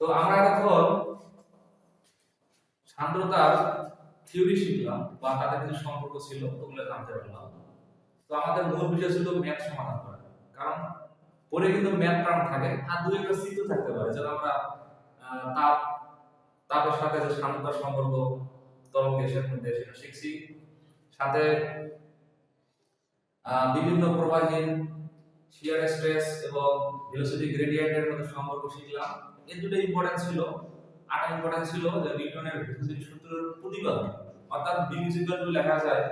তো আমরা এখন সান্দ্রতার থিওরি শিখলাম বা তাদের কিছু সম্পর্ক ছিল ওগুলো জানতে পারলাম। তো আমাদের মূল বিষয় ছিল ম্যাথ সমাধান করা, কারণ পরে কিন্তু ম্যাথ টার্ম থাকে আর দুই একটা চিত্র থাকতে পারে, যেমন আমরা তাপ তাপের সাথে যে সান্দ্রতার সম্পর্ক তরল গ্যাসের মধ্যে সেটা শিখছি, সাথে বিভিন্ন প্রবাহীর শিয়ার স্ট্রেস এবং ভেলোসিটি গ্রেডিয়েন্টের মধ্যে সম্পর্ক শিখলাম। এই দুটো ইম্পর্টেন্ট ছিল। আর ইম্পর্টেন্ট ছিল যে নিউটনের ভেলোসিটি সূত্রের প্রতিপাদক, অর্থাৎ v লেখা যায়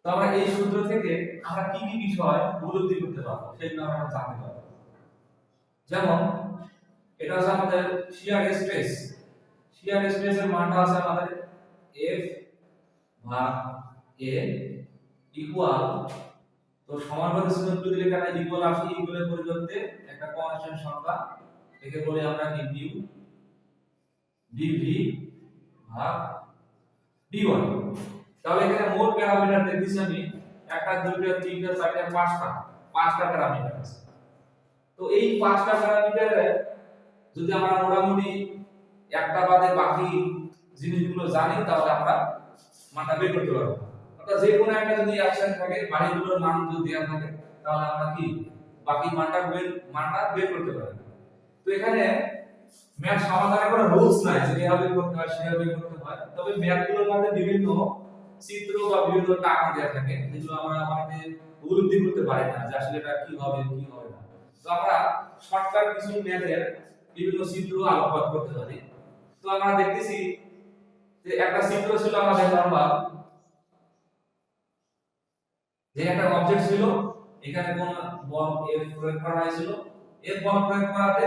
তো আমরা এই সূত্র থেকে আমরা কি কি বিষয় উপলব্ধি করতে পারবো সেগুলো আমরা জানতে পারবো। যেমন এটা হচ্ছে আমাদের শিয়ার স্ট্রেস। শিয়ার স্ট্রেসের মানটা আছে আমাদের F ভাগ A ইকুয়াল, তো সমানুপাতিক চিহ্ন যদি লেখা হয় ইকুয়াল আসে, ইকুয়ালের পরিবর্তে একটা কনস্ট্যান্ট সংখ্যা, একে বলি আমরা কি মিউ ডিভি ভাগ d1। তাহলে এখানে মোট প্যারামিটার দেখতেছি আমি একটা দুইটা তিনটা চারটা পাঁচটা প্যারামিটার আছে। তো এই পাঁচটা প্যারামিটারে যদি আমরা মোটামুটি একটা বাদে বাকি জিনিসগুলো জানি তাহলে আমরা মানটা বের করতে পারবো। অর্থাৎ যে কোনো একটা যদি অ্যাকশন থাকে বাকিগুলোর মান যদি দেওয়া থাকে তাহলে আমরা কি বাকি মানটা বের করতে পারবো। তো এখানে ম্যাথ সমাধানের কোনো রুলস নাই যে এভাবে করতে হয় সেভাবে করতে হয়, তবে ম্যাথগুলোর মধ্যে বিভিন্ন চিত্র বা বিভিন্ন টাকা দেওয়া থাকে যেগুলো আমরা আমাদের উপলব্ধি করতে পারি না যে আসলে এটা কি হবে কি হবে না। তো আমরা শর্টকাট কিছু ম্যাথের বিভিন্ন চিত্র আলোকপাত করতে পারি। তো আমরা দেখতেছি যে একটা চিত্র ছিল আমাদের নরমাল, যে একটা অবজেক্ট ছিল, এখানে কোন বল F প্রয়োগ করা হয়েছিল, F বল প্রয়োগ করাতে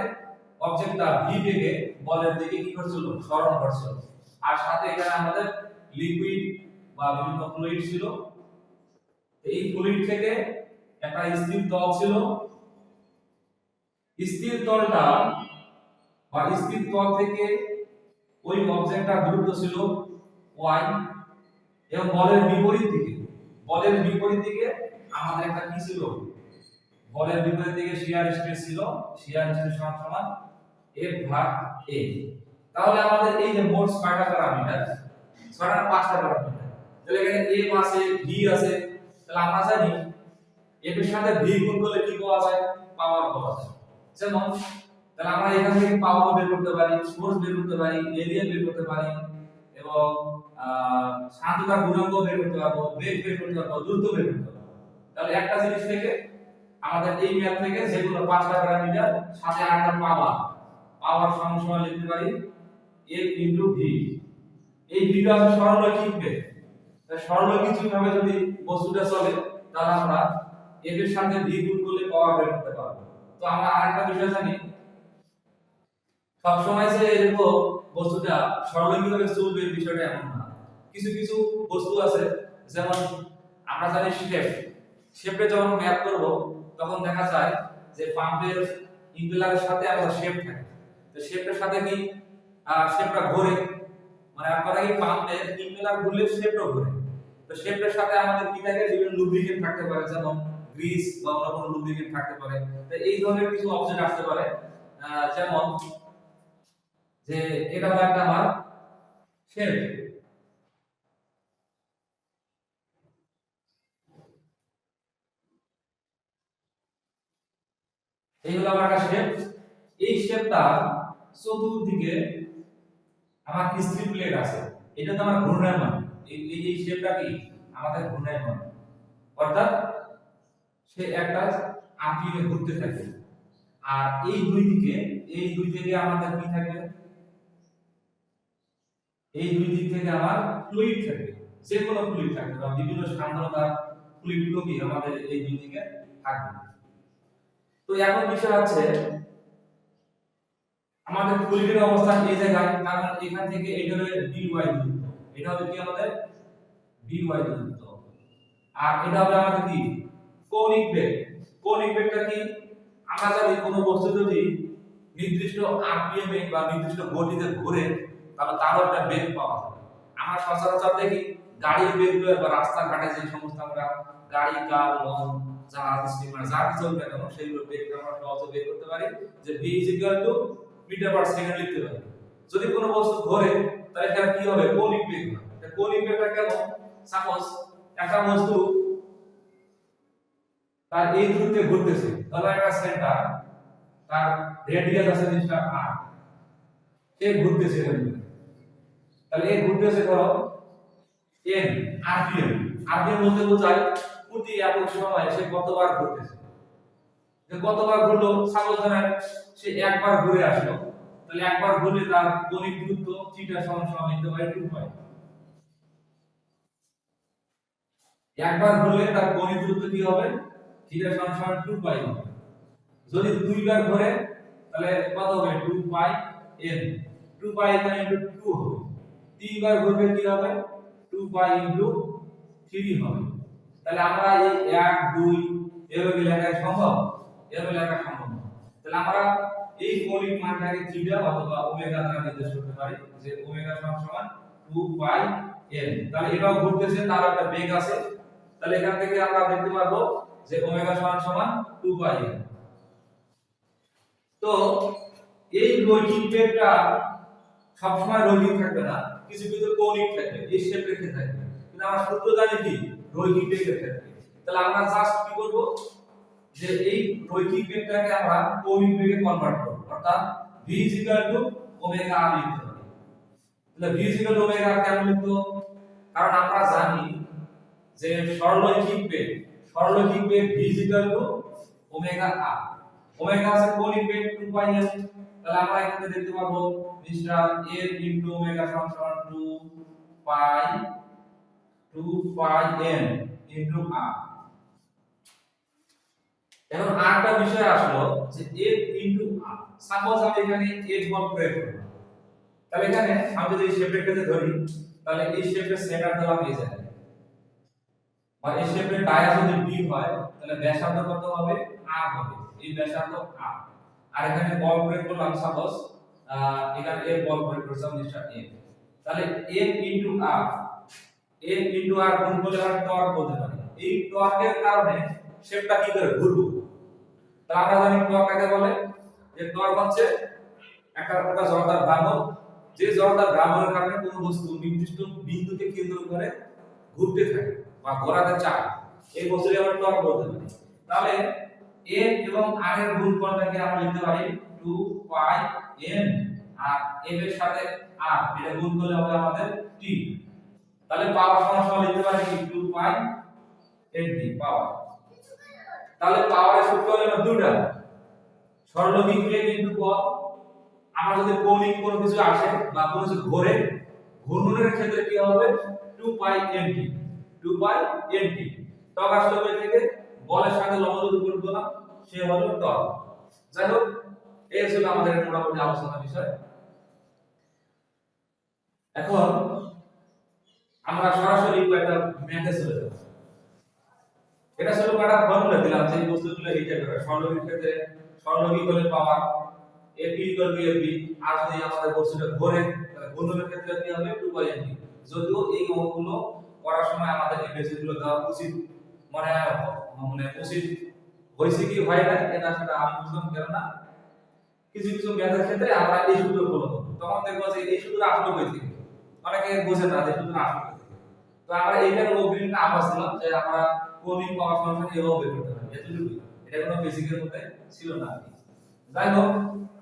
অবজেক্টটা v বেগে বলের দিকে কি করছিল, সরণ করছিল। আর সাথে এখানে আমাদের লিকুইড বা বিভিন্ন ফ্লুইড ছিল, এই ফ্লুইড থেকে একটা স্থির তল ছিল, স্থির তলটা বা স্থির তল থেকে ওই অবজেক্টটার দূরত্ব ছিল y, এবং বলের বিপরীত দিকে আমাদের একটা কি ছিল, বলের বিপরীত দিকে শিয়ার স্ট্রেস ছিল, শিয়ার স্ট্রেস সমান F ভাগ A। তাহলে আমাদের এই যে মোট 6টা প্যারামিটার, 6টা 5টা প্যারামিটার, তাহলে এখানে M আছে V আছে, তাহলে আমরা জানি F এর সাথে V গুণ করলে কি পাওয়া যায়, পাওয়ার পাওয়া যায়। যেমন তাহলে আমরা এখান থেকে পাওয়ার বের করতে পারি, ফোর্স বের করতে পারি, এরিয়া বের করতে পারি, এবং সান্দ্রতার গুণাঙ্ক বের করতে পারবো, বেগ বের করতে পারবো, দূরত্ব বের করতে পারবো। তাহলে একটা জিনিস থেকে আমাদের এই ম্যাথ থেকে যেগুলো 5টা প্যারামিটার সাথে আরেকটা পাওয়ার সমান লিখতে পারি F v। এই ভিটা হচ্ছে সরলরৈখিক বেগ। তাই সরলরৈখিক ভাবে যদি বস্তুটা চলে তাহলে আমরা F এর সাথে v গুণ করলে পাওয়ার বের করতে পারবো। তো আমরা আরেকটা বিষয় জানি, সব সময় যে এরকম বস্তুটা সরলরৈখিকভাবে চলবে বিষয়টা এমন না। কিছু কিছু বস্তু আছে, যেমন আমরা জানি শেপে যখন ম্যাপ করব তখন দেখা যায় যে পাম্পের ইম্পেলারের সাথে আমাদের শেপ থাকে। তো শেপের সাথে কি শেপটা ঘোরে, মানে আপনারা কি পাম্পের ইম্পেলার ঘুরলে শেপটাও ঘোরে। তো শেপের সাথে আমাদের কি থাকে, বিভিন্ন লুব্রিকেন্ট থাকতে পারে, যেমন গ্রিস বা অন্য কোনো লুব্রিকেন্ট থাকতে পারে। তো এই ধরনের কিছু অবজেক্ট আসতে পারে, যেমন যে এটা হলো একটা আমার শেপ, এই হলো আমার একটা শেপ। এই শেপটা চতুর্দিকে আমার স্থির প্লেট আছে, এটা তো আমার ঘূর্ণায়মান। এই শেপটা কি আমাদের ঘূর্ণায়মান, অর্থাৎ সে একটা আরপিএম এ ঘুরতে থাকে। আর এই দুই দিকে আমাদের কি থাকবে, এই দুই দিক থেকে আমার ফ্লুইড থাকবে, যে কোনো ফ্লুইড থাকবে বা বিভিন্ন সান্দ্রতার ফ্লুইডগুলো কি আমাদের এই দুই দিকে থাকবে। তো এখন বিষয় হচ্ছে আমাদের ফ্লুইডের অবস্থান এই জায়গায়, কারণ এখান থেকে এটা হবে by দূরত্ব, এটা হবে কি আমাদের by দূরত্ব, আর এটা হবে আমাদের কি কৌণিক বেগ। কৌণিক বেগটা কি, আমরা জানি কোনো বস্তু যদি নির্দিষ্ট আরপিএম এ বা নির্দিষ্ট গতিতে ঘোরে তাহলে তারও একটা বেগ পাওয়া যায়। আমরা সচরাচর দেখি গাড়ির বেগগুলো বা রাস্তাঘাটে যে সমস্ত আমরা গাড়ি, কার, লঞ্চ, জাহাজ, স্টিমার যা কিছু চলবে কেন সেইগুলো বেগটা আমরা সহজে বের করতে পারি যে v মিটার পার সেকেন্ড লিখতে পারি। যদি কোনো বস্তু ঘোরে তাহলে এটা কি হবে? কৌণিক বেগ হবে। এটা কৌণিক বেগটা কেমন? সাপোজ একটা বস্তু তার এই দূরত্বে ঘুরতেছে, তাহলে একটা সেন্টার তার রেডিয়াস আছে জিনিসটা r, সে ঘুরতেছে এরকম। তাহলে এই ঘুরতেছে ধরো n rpm, rpm বলতে বোঝায় প্রতি একক সময়ে সে কতবার ঘুরতেছে। যে কতবার ঘুরলো, সাপোজ ধরেন সে একবার ঘুরে আসলো, তাহলে একবার ঘুরলে তার কৌণিক দূরত্ব থিটা সমান সমান লিখতে পারি 2 পাই। একবার ঘুরলে তার কৌণিক দূরত্ব কি হবে? থিটা সমান সমান 2 পাই হবে। যদি দুইবার ঘুরে তাহলে কত হবে? 2 পাই n, 2 পাই এখানে ইনটু 2 হবে। তিনবার ঘুরবে কি হবে? 2 পাই ইনটু 3 হবে। তাহলে আমরা এই 1 2 এভাবে লেখা সম্ভব? এভাবে লেখা সম্ভব না। তাহলে আমরা এই কৌণিক মানটাকে থিটা অথবা ওমেগা দ্বারা নির্দেশ করতে পারি যে ওমেগা সমান সমান 2 পাই n। তাহলে এটাও ঘুরতেছে, তার একটা বেগ আছে। তাহলে এখান থেকে আমরা দেখতে পারবো যে ওমেগা সমান সমান 2 পাই n। তো এই রৈখিক বেগটা সবসময় রৈখিক থাকবে না, কিছু কিছু কৌণিক থাকবে, এই শেপ রেখে থাকবে। কিন্তু আমরা সূত্র জানি কি রৈখিক বেগের ক্ষেত্রে। তাহলে আমরা জাস্ট কি করব যে এই রৈখিক বেগটাকে আমরা কৌণিক বেগে কনভার্ট করব, অর্থাৎ v ওমেগা r লিখতে পারি। তাহলে v ওমেগা r কেন লিখব? কারণ আমরা জানি যে সরলরৈখিক বেগ v ওমেগা r, ওমেগা আছে কৌণিক বেগ 2 পাই n। তাহলে আমরা এখানে দেখতে পাবো মিস্টার n ইনটু ওমেগা সমান সমান 2 পাই n ইনটু r। এখন আরেকটা বিষয় আসলো যে f ইনটু r, সাপোজ আমি এখানে f বল প্রয়োগ করব, তাহলে এখানে আমি যদি এই শেপের ক্ষেত্রে ধরি তাহলে এই শেপের সেন্টার দেওয়া হয়ে যাবে, বা এই শেপের ডায়া যদি d হয় তাহলে ব্যাসার্ধ কত হবে? r হবে। এই ব্যাসার্ধ r, আর এখানে বল প্রয়োগ করলাম সাপোজ এখানে f বল প্রয়োগ করলাম মিস্টার f। তাহলে f ইনটু r গুণ করলে আমরা টর্ক বলতে পারি। এই টর্কের কারণে শেপটা কি করে ঘুরবে। তাহলে আমরা জানি টর্ক কাকে বলে? যে টর্ক হচ্ছে একটা জড়তার ভ্রামক, যে জড়তার ভ্রামকের কারণে কোনো বস্তু নির্দিষ্ট বিন্দুকে কেন্দ্র করে ঘুরতে থাকে বা ঘোরাতে চায়, এই বস্তুকে আমরা টর্ক বলতে পারি। তাহলে f এবং r এর গুণফলটাকে আমরা লিখতে পারি 2 পাই n, আর f এর সাথে r এটা গুণ করলে হবে আমাদের t। তাহলে পাওয়ার সমান সমান লিখতে পারি 2 পাই n t পাওয়ার। তাহলে পাওয়ারের সূত্র হলো দুটো, সরলরৈখিক বেগ ইনটু বল। আমরা যদি কৌণিক কোনো কিছু আসে বা কোনো কিছু ঘোরে, ঘূর্ণনের ক্ষেত্রে কি হবে? 2 পাই nt, 2 পাই nt। টর্ক আসলে কই থেকে? বলের সাথে লম্ব যদি গুণ করলাম সে হলো টর্ক। যাই হোক, এই ছিল আমাদের মোটামুটি আলোচনার বিষয়। এখন আমরা সরাসরি একটা ম্যাথে চলে যাব। এটা ছিল একটা ফর্মুলা দিলাম যে এই বস্তুগুলো এই টাইপের, সরলরৈখিক ক্ষেত্রে সরলরৈখিক হলে পাওয়ার f f, আর যদি আমাদের বস্তুটা ঘোরে তাহলে ঘূর্ণনের ক্ষেত্রে কি হবে? 2 পাই nt। যদিও এই অঙ্কগুলো করার সময় আমাদের এই বেসিসগুলো দেওয়া উচিত, মানে উচিত হইছে কি হয় না এটা সেটা আমি বুঝলাম, কেন না কিছু কিছু ম্যাথের ক্ষেত্রে আমরা এই সূত্র ফলো করব, তখন দেখব যে এই সূত্র আসলে কই থেকে, অনেকে বোঝে না যে সূত্র আসলে কই থেকে। তো আমরা এইটার অগ্রিমটা আবার ছিলাম যে আমরা কৌণিক পাওয়ার ফাংশন এভাবে বের করতে পারি, এতটুকুই। এটা কোনো বেসিকের মধ্যে ছিল না আর কি। যাই হোক,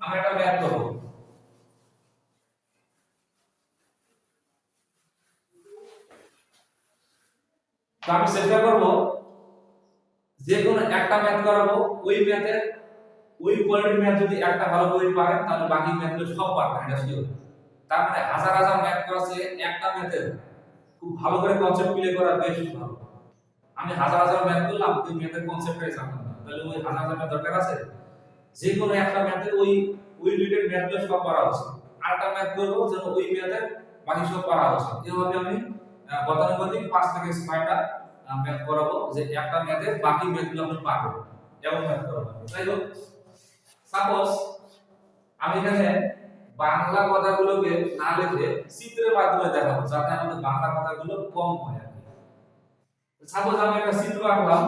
আমরা একটা ম্যাথ করব। তো আমি চেষ্টা করব যে কোনো একটা ম্যাথ করাবো, ওই ম্যাথের ওই কোয়ালিটির ম্যাথ যদি একটা ভালো করে পারেন তাহলে বাকি ম্যাথগুলো সব পারবেন, এটা শিওর। তার মানে হাজার হাজার ম্যাথ করাছে একটা ম্যাথের খুব ভালো করে কনসেপ্ট ক্লিয়ার করা বেশ ভালো। আমি হাজার হাজার ম্যাথ করলাম কিন্তু ম্যাথের কনসেপ্টটাই জানতাম না, তাহলে ওই হাজার হাজার ম্যাথ দরকার আছে? যে কোনো একটা ম্যাথের ওই রিলেটেড ম্যাথগুলো সব পারা উচিত। আরেকটা ম্যাথ করবো যেন ওই ম্যাথের বাকি সব পারা উচিত। এভাবে আমি গতানুগতিক 5 থেকে 6টা ম্যাথ করাবো, যে একটা ম্যাথের বাকি ম্যাথগুলো আমি পারবো, এমন ম্যাথ করাবো। যাই হোক, সাপোজ আমি এখানে বাংলা কথাগুলোকে না লিখে চিত্রের মাধ্যমে দেখাবো, যাতে আমাদের বাংলা কথাগুলো কম হয় আর কি। সাপোজ আমি একটা চিত্র আঁকলাম,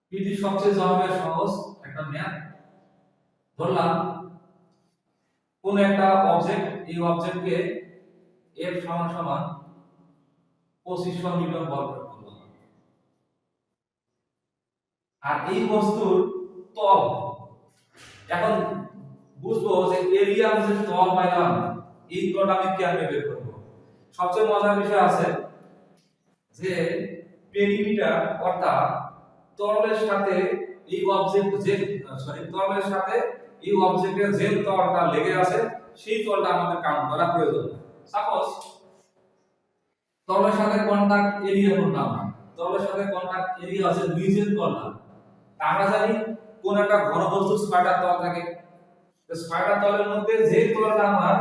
পৃথিবীর সবচেয়ে জনপ্রিয় সহজ একটা ম্যাপ ধরলাম, কোন একটা অবজেক্ট, এই অবজেক্টকে F সমান সমান 2500 নিউটন বল প্রয়োগ করলাম। আর এই বস্তুর তল, এখন বুঝবো যে এরিয়া যে তল পাইলাম, এই তলটা আমি কেমনে বের করব। সবচেয়ে মজার বিষয় আছে যে পেরিমিটার, অর্থাৎ তলের সাথে এই অবজেক্ট যে তলের সাথে এই অবজেক্টের যে তলটা লেগে আছে সেই তলটা আমাদের কাউন্ট করা প্রয়োজন। সাপোজ তলের সাথে কন্টাক্ট এরিয়া করলাম, তলের সাথে কন্টাক্ট এরিয়া আছে নিচের তলটা। আমরা জানি কোন একটা ঘনবস্তুর স্পাইডার তল থাকে, তো স্পাইডার তলের মধ্যে যে তলটা আমার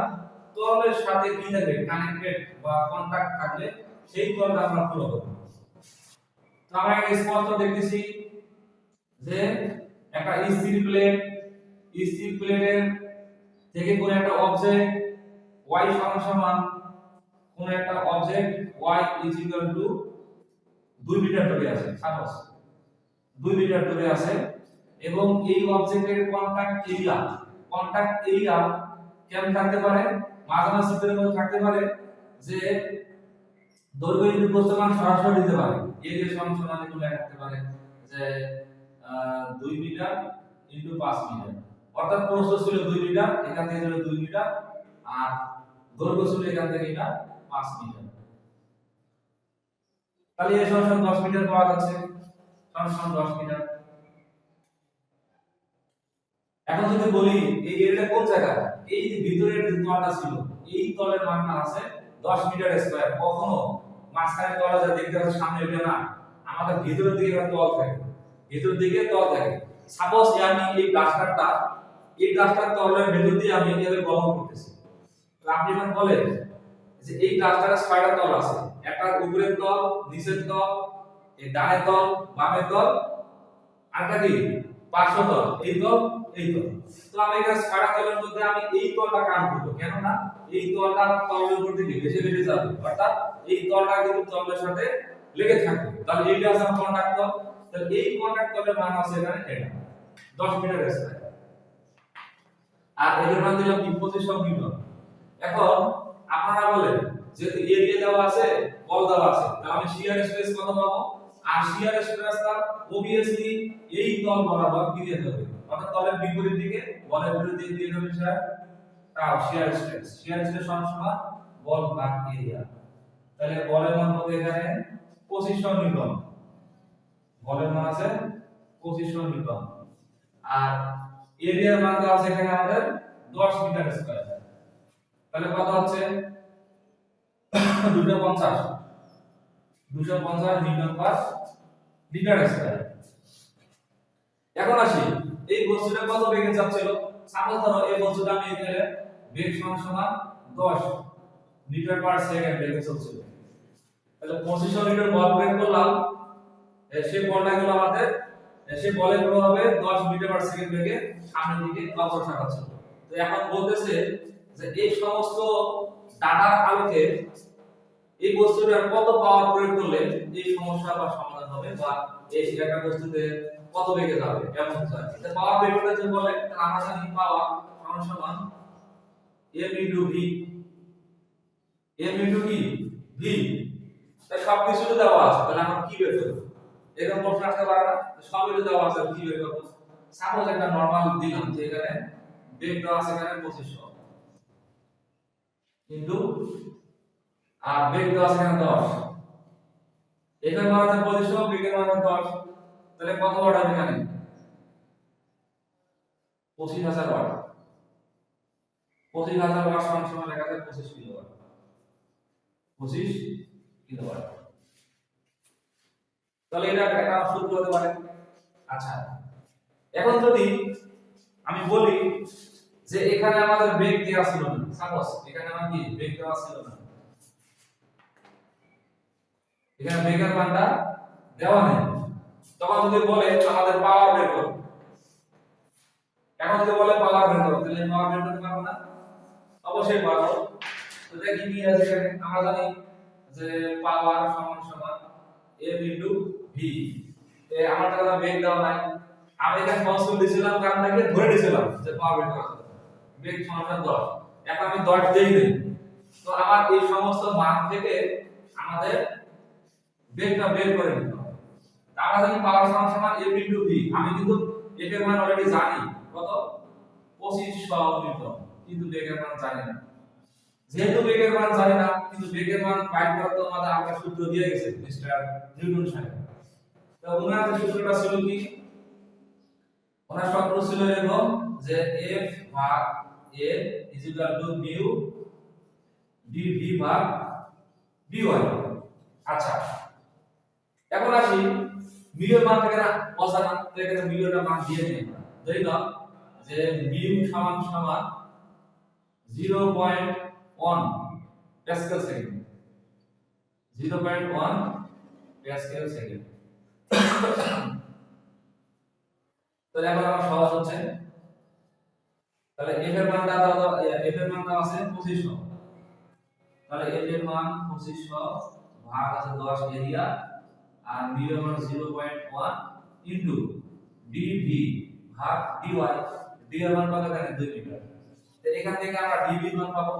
তলের সাথে কি থাকবে, কানেক্টেড বা কন্টাক্ট থাকলে সেই তলটা আমরা পুরো করব। তো আমরা এটা স্পষ্ট দেখতেছি যে একটা স্থির প্লেটের থেকে কোন একটা অবজেক্ট y সমান সমান কোন একটা object y is equal to 2 meter দূরে আছে, সাপোজ 2 মিটার দূরে আছে, এবং এই অবজেক্টের কন্টাক্ট এরিয়া কেমন থাকতে পারে, মাঝামাঝি চিত্রের মধ্যে থাকতে পারে যে দৈর্ঘ্য ইনটু প্রস্থ মান সরাসরি দিতে পারে, এরিয়া সমান সমান এগুলো থাকতে পারে যে 2 মিটার ইনটু 5 মিটার, অর্থাৎ প্রস্থ ছিল 2 মিটার, এখান থেকে ছিল 2 মিটার, আর দৈর্ঘ্য ছিল এখান থেকে এটা 5 মিটার। তাহলে এর সমান 10 মিটার পাওয়া যাচ্ছে, সমান 10 মিটার। এখন যদি বলি এই এরিয়াটা কোন জায়গা, এই যে ভিতরের যে তলটা ছিল এই তলের মানটা আছে 10 মিটার স্কয়ার। কখনো মাঝখানে তলটা যা দেখতে পাচ্ছ সামনে এটা না, আমাদের ভিতরের দিকে একটা তল থাকে, ভিতরের দিকে তল থাকে। সাপোজ আমি এই ডাস্টার তলের ভিতর দিয়ে আমি এইভাবে গমন করতেছি, তো আপনি এখন বলেন যে এই ডাস্টারের ছয়টা তল আছে, একটা উপরের তল, নিচের তল, এই ডানের তল, বামের তল, আরেকটা কি পার্শ্ব তল, এই তল, এই তল। তো আমি এটা ছয়টা তলের মধ্যে আমি এই তলটা কাউন্ট করব, কেন না এই তলটা তলের উপর দিকে বেশি বেশি যাবে, অর্থাৎ এই তলটা কিন্তু তলের সাথে লেগে থাকবে। তাহলে এইটা আছে কন্টাক্ট তল, তাহলে এই কন্টাক্ট তলের মান আছে এখানে এটা 10 মিটার স্কয়ার, আর এর মান দিলাম 2500 নিউটন। এখন আপনারা বলেন যেহেতু এরিয়া দেওয়া আছে, বল দেওয়া আছে, তাহলে আমি শিয়ার স্ট্রেস কত পাবো, আর শিয়ার স্ট্রেসটা অবভিয়াসলি এই তল বরাবর দিয়ে দেবে, অর্থাৎ তলের বিপরীত দিকে বলের বিপরীত দিকে দিয়ে দেবে স্যার তাও শিয়ার স্ট্রেস সমান বল ভাগ এরিয়া। তাহলে বলের মান কত এখানে 2500 নিউটন, বলের মান আছে 2500 নিউটন, আর এরিয়ার মান দেওয়া আছে এখানে আমাদের 10 মিটার স্কয়ার। তাহলে কত হচ্ছে 250 নিউটন পার মিটার স্কয়ার। এখন আসি এই বস্তুটা কত বেগে যাচ্ছিল, সাপোজ ধরো এই বস্তুটা আমি এখানে বেগ সমান সমান 10 মিটার পার সেকেন্ড বেগে চলছিল, তাহলে 2500 মিটার বল প্রয়োগ করলাম, সেই বলটা গেল আমাদের, সেই বলের প্রভাবে 10 মিটার পার সেকেন্ড বেগে সামনের দিকে অগ্রসর হচ্ছে। তো এখন বলতেছে যে এই সমস্ত ডাটার আলোকে এই বস্তুটার কত পাওয়ার প্রয়োগ করলে এই সমস্যা বা সমাধান হবে, বা এই একটা বস্তুতে কত বেগে যাবে এমন চাই। এটা পাওয়ার ভেক্টরটা যে বলে আমরা জানি পাওয়ার সমান সমান m into v, m into কি v, তাই সব কিছু দেওয়া আছে, তাহলে আমরা কি বের করব, এরকম প্রশ্ন আসতে পারে না, সবই দেওয়া আছে কি বের করব। সাপোজ একটা নরমাল দিলাম যে এখানে বেগ দেওয়া আছে এখানে 2500 ইনটু আর বেগ দেওয়া আছে এখানে 10, এখানে মান আছে 2500, বেগের মান 10, তাহলে কত ওয়াট হবে এখানে 25000 ওয়াট। 25000 ওয়াট সমান সমান লেখা আছে 25 কিলোওয়াট, 25 কিলোওয়াট। তাহলে এটা একটা সূত্র হতে পারে। আচ্ছা, এখন যদি আমি বলি যে এখানে আমাদের বেগ দেওয়া ছিল না, সাপোজ এখানে আমার কি বেগ দেওয়া ছিল না, এখানে বেগের মানটা দেওয়া নেই, তখন যদি বলে আমাদের পাওয়ার বের করো, এখন যদি বলে পাওয়ার বের করো তাহলে পাওয়ার বের করতে পারবো না? অবশ্যই পারবো। তো দেখি কি আছে এখানে, আমরা জানি যে পাওয়ার সমান সমান F ইনটু ভি। আমার তো কোনো বেগ দেওয়া নাই, আমি এখানে কনস্ট্যান্ট দিয়েছিলাম কারণ নাকি ধরে নিয়েছিলাম যে পাওয়ার বের করা যাবে, বেগ সমান 10। এখন আমি 10 দেই নেই, তো আমার এই সমস্ত মান থেকে আমাদের বেগটা বের করে নিতে হবে। আমরা জানি পাওয়ার সমান সমান F ইনটু ভি, আমি কিন্তু F এর মান অলরেডি জানি কত 2500 নিউটন, কিন্তু বেগের মান জানি না। যেহেতু বেগের মান জানি না, কিন্তু বেগের মান বাইর করতে আমাদের আমরা সূত্র দিয়ে গেছে মিস্টার নিউটন সাহেব। তো ওনার সূত্রটা ছিল কি, ওনার সূত্র ছিল এরকম যে F ভাগ A is equal two mu dv ভাগ dy। আচ্ছা, এখন আসি মিউ এর মান থেকে না অজানা, তো এখানে মিউ এর মান দিয়ে দিই। ধরি না যে মিউ সমান সমান 0.1 প্যাসকেল সেকেন্ড, 0.1 প্যাসকেল সেকেন্ড। তাহলে এখন আমার সহজ হচ্ছে, তাহলে f এর মানটা দাও, f এর মানটা আছে 2500, তাহলে f এর মান 2500 ভাগ আছে 10 এরিয়া, আর মিউ এর মান 0.1 ইনটু dv ভাগ dy। d এর মান কত, এখানে 2 মিটার। তো এখান থেকে আমরা dv এর মান পাবো।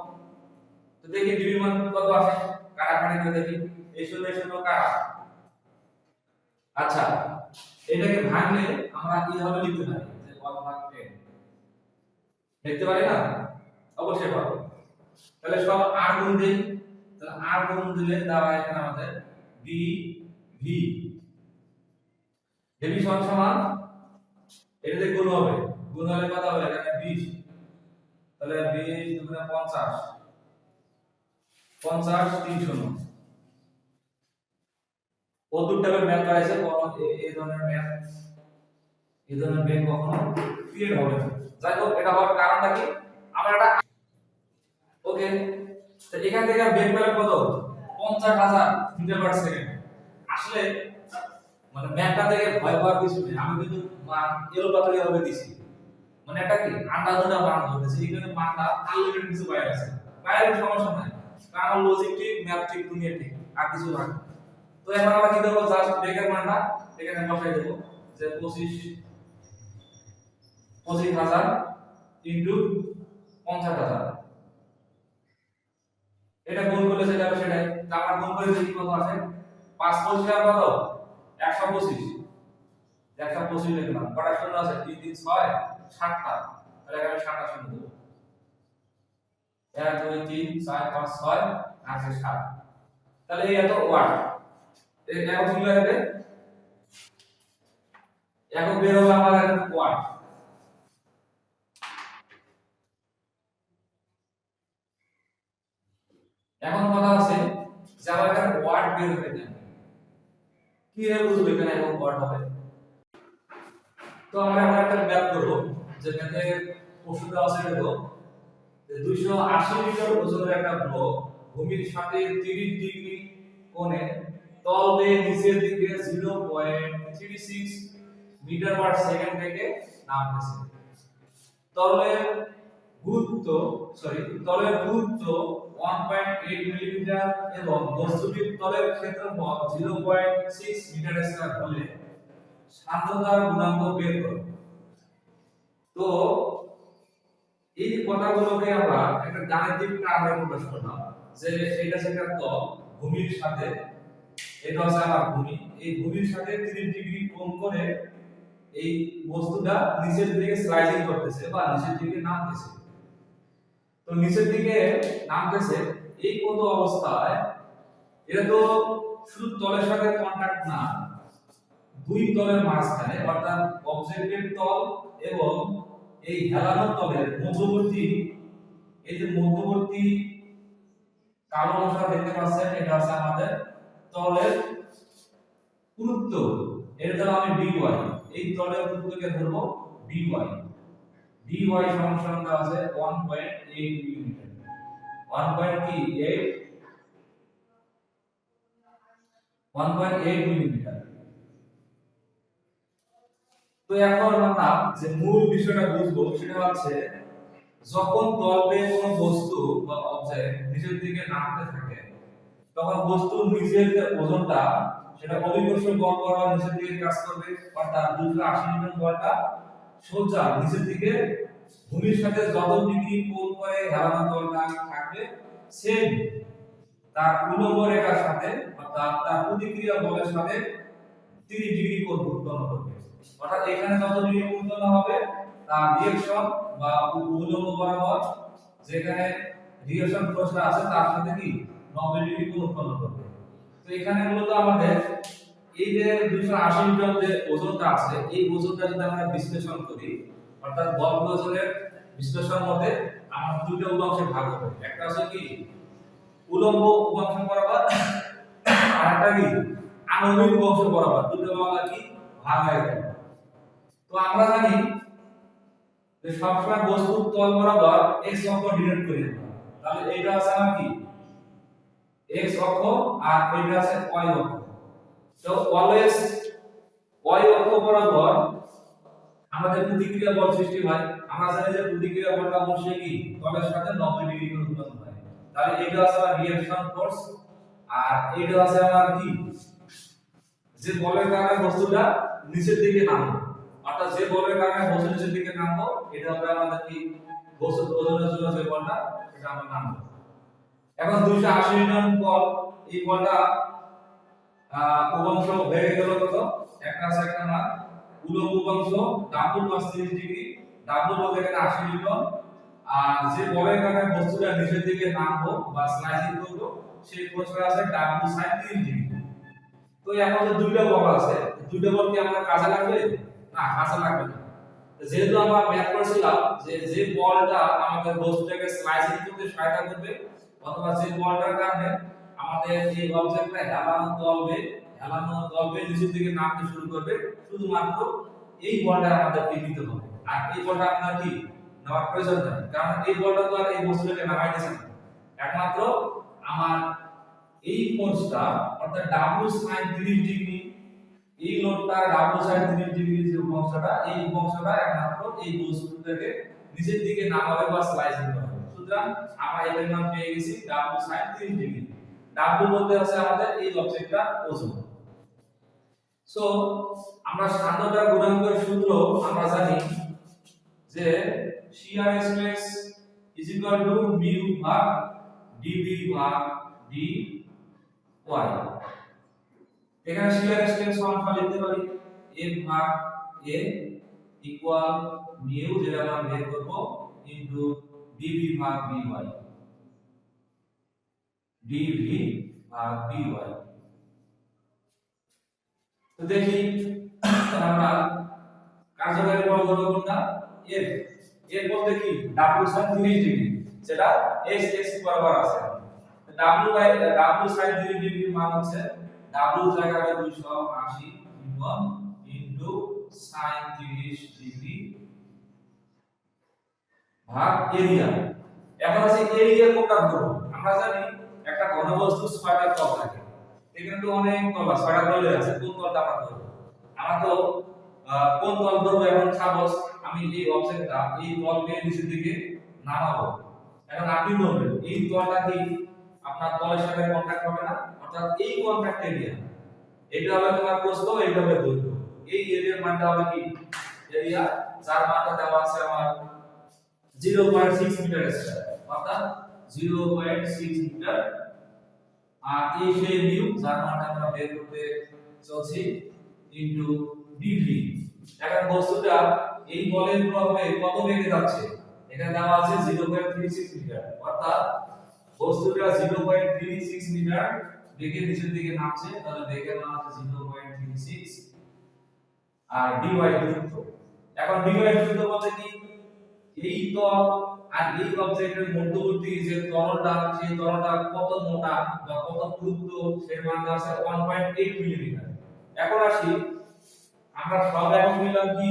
তো দেখি dv এর মান কত আসে, কাটাকাটি করে দেখি, এই 16 কাটা। আচ্ছা, এটাকে ভাঙলে আমরা কিভাবে লিখতে পারি, যে 1 ভাগ 10 লিখতে পারি না? অবশ্যই পারবো। তাহলে সব r গুণ দেই, তাহলে r গুণ দিলে দাঁড়ায় এখানে আমাদের dv, dv সমান সমান এটাতে গুণ হবে, গুণ হলে কত হবে, এখানে 20, তাহলে 20 দুগুণে 50, 50 300। ও দুটো টাইপের ম্যাথ করাইছে, এই ধরনের ম্যাথ, এই ধরনের ম্যাথ কখনো ক্রিয়েট হবে না। যাই হোক, এটা হওয়ার কারণটা কি, আমরা এটা ওকে। তো এখান থেকে বেগ পেলাম কত, 50000 মিটার পার সেকেন্ড। আসলে মানে ম্যাথটা থেকে ভয় পাওয়ার কিছু নেই, আমি কিন্তু মান এলো পাতারি ভাবে দিছি, মানে এটা কি আন্দাজটা মান ধরতেছি, এখানে মানটা আনলিমিটেড কিছু বাইরে আছে, বাইরে সমস্যা নাই, কারণ লজিক ঠিক, ম্যাথ ঠিক, দুনিয়া ঠিক, আর কিছু না। তো এখন আমরা কি করব, জাস্ট বেগের মানটা এখানে বসাই দেব, যে 25000 ইনটু 50000, এটা গুণ করলে যেটা হবে সেটাই। তা আমরা গুণ করে দেখি কত আসে, 5 25 আর কত 125, 125 লিখলাম, কটা শূন্য আছে, 3 3 6 7টা, তাহলে এখানে 7টা শূন্য দেব, 1 2 3 4 5 6 আর 7, তাহলে এই এত ওয়াট, এই একক কি হবে, একক বের হবে আমার এখানে ওয়াট। এখন কথা আছে যে আমার এখানে ওয়াট বের হবে না, কি ভাবে বুঝবো এখানে একক ওয়াট হবে? তো আমরা এখন একটা ম্যাথ করব, যে ম্যাথের প্রশ্নটা আছে দেখো, যে 280 মিটার ওজনের একটা ব্লক ভূমির সাথে 30 ডিগ্রি কোণে তল বেয়ে নিচের দিকে 0.36 মিটার পার সেকেন্ড থেকে নামতেছে। তলের গুরুত্ব তলের গুরুত্ব 1.8 মিলিমিটার এবং বস্তুটির তলের ক্ষেত্রফল 0.6 মিটার স্কয়ার হলে সান্দ্রতার গুণাঙ্ক বের করো। তো এই কথাগুলোকে আমরা একটা গাণিতিক টার্মে প্রকাশ করলাম, যে এটা সেটা তল, ভূমির সাথে, এটা হচ্ছে আমার ভূমি, এই ভূমির সাথে 30 ডিগ্রি কোণ করে এই বস্তুটা নিচের দিকে স্লাইডিং করতেছে বা নিচের দিকে নামতেছে। তো নিচের দিকে নামতেছে এই কত অবস্থায়, এটা তো শুধু তলের সাথে কন্টাক্ট না, দুই তলের মাঝখানে, অর্থাৎ অবজেক্টের তল এবং এই হেলানো তলের মধ্যবর্তী, এই যে মধ্যবর্তী কালো অংশটা দেখতে পাচ্ছেন, এটা হচ্ছে আমাদের তলের পুরুত্ব, এর দ্বারা আমি dy, এই তলের পুরুত্বকে ধরবো dy, dy সমান সমান দেওয়া আছে 1.8 মিলিমিটার, 1.8 মিলিমিটার। তো এখন আমরা যে মূল বিষয়টা বুঝবো সেটা হচ্ছে যখন তলবে কোনো বস্তু বা অবজেক্ট নিচের দিকে নামতে থাকে তখন বস্তুর নিচের যে ওজনটা সেটা অভিকর্ষ বল বরাবর নিচের দিকে কাজ করবে, অর্থাৎ 280 নিউটন বলটা সোজা নিচের দিকে ভূমির সাথে যত ডিগ্রি কোণ করে হেলানো তলটা থাকবে সেম তার উল্লম্ব রেখার সাথে অর্থাৎ তার প্রতিক্রিয়া বলের সাথে 30 ডিগ্রি কোণ উৎপন্ন করবে। অর্থাৎ এখানে যত ডিগ্রি উৎপন্ন হবে তার রিঅ্যাকশন বা উল্লম্ব বরাবর যেখানে রিঅ্যাকশন ফোর্সটা আছে তার সাথে কি 90 ডিগ্রি কোণ উৎপন্ন করবে। তো এখানে মূলত আমাদের এই যে 280 নিউটন যে ওজনটা আছে এই ওজনটা যদি আমরা বিশ্লেষণ করি অর্থাৎ বল ওজনের বিশ্লেষণ মতে আমরা দুটো উপাংশে ভাগ হবে। একটা আছে কি উলম্ব উপাংশ বরাবর আর একটা কি আণবিক উপাংশ বরাবর, দুটো ভাগ কি ভাগ হয়ে গেল। তো আমরা জানি যে সবসময় বস্তুর তল বরাবর x অক্ষ ডিনোট করি, তাহলে এইটা আছে আমার কি x অক্ষ আর এইটা আছে y অক্ষ। তো অলওয়েজ y অক্ষ বরাবর আমাদের প্রতিক্রিয়া বল সৃষ্টি হয়। আমরা জানি যে প্রতিক্রিয়া বলটা অবশ্যই কি তলের সাথে 90 ডিগ্রি কোণ উৎপন্ন হয়। তাহলে এইটা আছে আমার রিঅ্যাকশন ফোর্স আর এইটা আছে আমার কি যে বলের কারণে বস্তুটা নিচের দিকে নামবে, অর্থাৎ যে বলের কারণে বস্তু নিচের দিকে নামবে এটা হবে আমাদের কি বস্তুর ওজনের জন্য যে বলটা সেটা আমরা নামবো। এখন 280 নিউটন বল, এই বলটা উপাংশ হয়ে গেল কত, একটা আছে একটা মান উলম্ব উপাংশ ডাবল প্লাস 30 ডিগ্রি, ডাবল বলতে এখানে 80 নিউটন, আর যে বলের কারণে বস্তুটা নিচের দিকে নামবো বা স্লাইডিং করবো সেই ফোর্সটা আছে ডাবল সাইন 30 ডিগ্রি। তো এখন যে দুইটা বল আছে, দুইটা বল কি আমরা কাজে লাগবে? না, কাজে লাগবে না। যেহেতু আমরা ম্যাথ করেছিলাম যে যে বলটা আমাদের বস্তুটাকে স্লাইসিং করতে সহায়তা করবে অথবা যে বলটার কারণে আমাদের এই অবজেক্টটা হেলানো তলবে নিচের দিকে নামতে শুরু করবে, শুধুমাত্র এই বলটা আমাদেরকে নিতে হবে। আর এই বলটা আপনার কি নেওয়ার প্রয়োজন নেই, কারণ এই বলটা তো আর এই বস্তুটাকে নামাই দিচ্ছে না। একমাত্র আমার এই ফোর্সটা অর্থাৎ ডাব্লিউ সাইন 30 ডিগ্রি, এই লোডটা ডাব্লিউ সাইন 30 ডিগ্রি যে উপাংশটা এই উপাংশটা একমাত্র এই বস্তুটাকে নিচের দিকে নামাবে বা স্লাইসিং করবে। সুতরাং আমরা এর মান পেয়ে গেছি ডাব্লিউ সাইন 30 ডিগ্রি। ডাব্লিউ বলতে আছে আমাদের এই অবজেক্টটা ওজন। সো আমরা সান্দ্রতা গুণাঙ্কের সূত্র আমরা জানি যে shear stress is equal two mu ভাগ ডিভি ভাগ ডি ওয়াই। এখানে শিয়ার স্ট্রেস সমান লিখতে পারি F ভাগ A ইকুয়াল মিউ যেটা আমরা বের করব ইনটু dv ভাগ by, dv ভাগ by। তো দেখি আমরা কার্যকারী বল ধরব কোনটা F। F বলতে কি w sin 30 ডিগ্রি, যেটা x x বরাবর আছে। w sin 30 ডিগ্রি মান হচ্ছে w জায়গায় 280 নিউটন ইনটু sin 30 ডিগ্রি ভাগ এরিয়া। এখন আছে এরিয়া কোনটা ধরব? আমরা জানি একটা ঘনবস্তু 6টা তল থাকে, এখানে তো অনেক তল আছে, 6টা তলে আছে, কোন তলটা আমরা ধরব? আমরা তো কোন তল ধরব? এখন সাপোজ আমি এই অবজেক্টটা এই তল বেয়ে নিচের দিকে নামাবো, এখন আপনি বলবেন এই তলটা কি আপনার তলের সাথে কন্টাক্ট হবে না? অর্থাৎ এই কন্টাক্ট এরিয়া এটা হবে তোমার প্রস্থ, এটা হবে দৈর্ঘ্য। এই এরিয়ার মানটা হবে কি এরিয়া, যার মানটা দেওয়া আছে আমার 0.6 মিটার স্কয়ার, অর্থাৎ 0.6 মিটার। আর এই সেই মিউ যার মানটা আমরা বের করতে চলছি ইনটু ডিভি। এখন বস্তুটা এই বলের প্রভাবে কত বেগে যাচ্ছে? এখানে দেওয়া আছে 0.36 মিটার, অর্থাৎ বস্তুটা 0.36 মিটার বেগে নিচের দিকে নামছে, তাহলে বেগের মান আছে 0.36 আর dy দূরত্ব। এখন dy দূরত্ব বলতে কি এই তল আর এই অবজেক্টের মধ্যবর্তী যে তলটা সেই তলটা কত মোটা বা কত পুরুত্ব সেই মানটা আছে 1.8 মিলিমিটার। এখন আসি আমরা সব একক নিলাম কি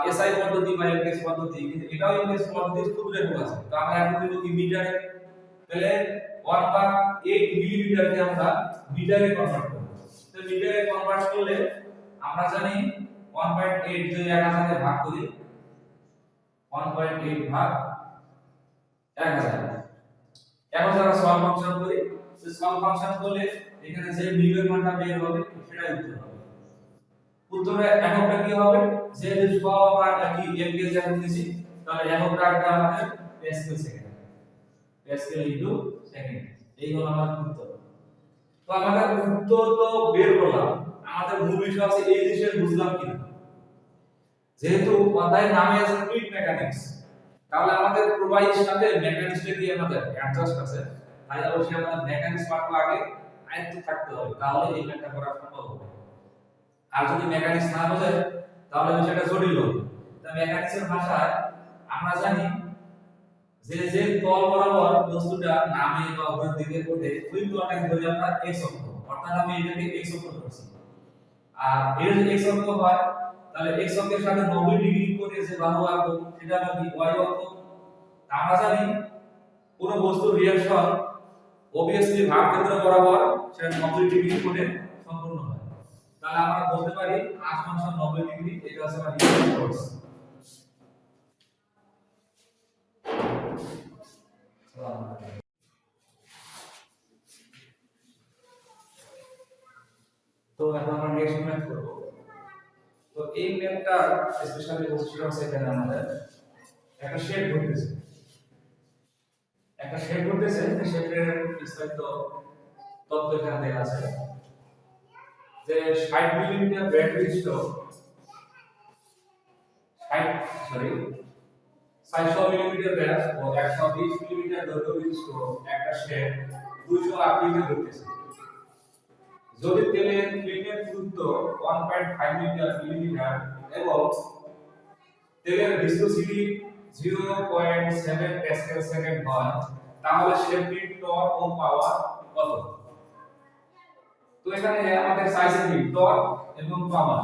এসআই পদ্ধতি বা এমএস পদ্ধতি, কিন্তু এটাও এমএস পদ্ধতির সূত্রে আছে। তো আমরা এখন দিব কি মিটারে, তাহলে 1/8 মিলিমিটারকে আমরা মিটারে কনভার্ট করব। তো মিটারে কনভার্ট করলে আমরা জানি 1.8 যদি 1000 এ ভাগ করি 1.8 ভাগ 1000 এখন যারা সলভ ফাংশন করি তো সলভ ফাংশন করলে এখানে যে মিলের মানটা বের হবে সেটাই উত্তর হবে। উত্তরে এককটা কি হবে যে যদি পাওয়ার একই এমকে যখন দিছি তাহলে এককটা একটা আমাদের Pascal second Pascal into second এই হলো আমাদের উত্তর। তো আমাদের উত্তর তো বের করলাম, আমাদের মূল বিষয় আছে এই জিনিসের বুঝলাম কিনা। যেহেতু অধ্যায়ের নামে আছে ফ্লুইড মেকানিক্স, তাহলে আমাদের প্রবাহীর সাথে মেকানিক্সটা কি আমাদের অ্যাডজাস্ট আছে, তাই অবশ্যই আমাদের মেকানিক্স পার্টটা আগে আয়ত্ত থাকতে হবে, তাহলে এই ম্যাথটা করা সম্ভব হবে। আর যদি মেকানিক্স না বোঝে তাহলে বিষয়টা জটিল হবে। তা মেকানিক্সের ভাষায় আমরা জানি যে যে তল বরাবর বস্তুটা নামে বা উপরের দিকে ওঠে ওই তলটাকে ধরে আমরা এক্স অক্ষ, অর্থাৎ আমি এটাকে এক্স অক্ষ ধরছি। আর এর যদি এক্স অক্ষ হয় তাহলে এক্স অক্ষের সাথে 90 ডিগ্রি করে যে বাহু আঁকবো সেটা হলো কি ওয়াই অক্ষ। আমরা জানি কোন বস্তুর রিঅ্যাকশন obviously ভাগ কেন্দ্র বরাবর সেটা 90 ডিগ্রি করে সম্পূর্ণ হয়। তাহলে আমরা বলতে পারি r ফাংশন 90 ডিগ্রি, এটা হচ্ছে আমার রিঅ্যাকশন ফোর্স। তো এখন আমরা নেক্সট ম্যাথ করব। তো এই ম্যাথটা স্পেশালি বৈশিষ্ট্য আছে এখানে আমাদের একটা শেড ঘটতেছে, একটা শেড ঘটতেছে, এই শেডের বিস্তারিত তথ্য এখানে দেওয়া আছে যে 60 মিলিমিটার ব্যান্ড বিশিষ্ট 400 মিলিমিটার ব্যাস ও 120 মিলিমিটার দৈর্ঘ্য বিশিষ্ট একটা শেড 200 আরপিএম এ ঘুরতেছে। যদি তেলের ফিল্মের দূরত্ব 1.5 মিলিমিটার এবং তেলের ভিসকোসিটি 0.7 প্যাসকেল সেকেন্ড হয় তাহলে শেডটির টর্ক ও পাওয়ার কত? তো এখানে আমাদের চাইছে কি টর্ক এবং পাওয়ার,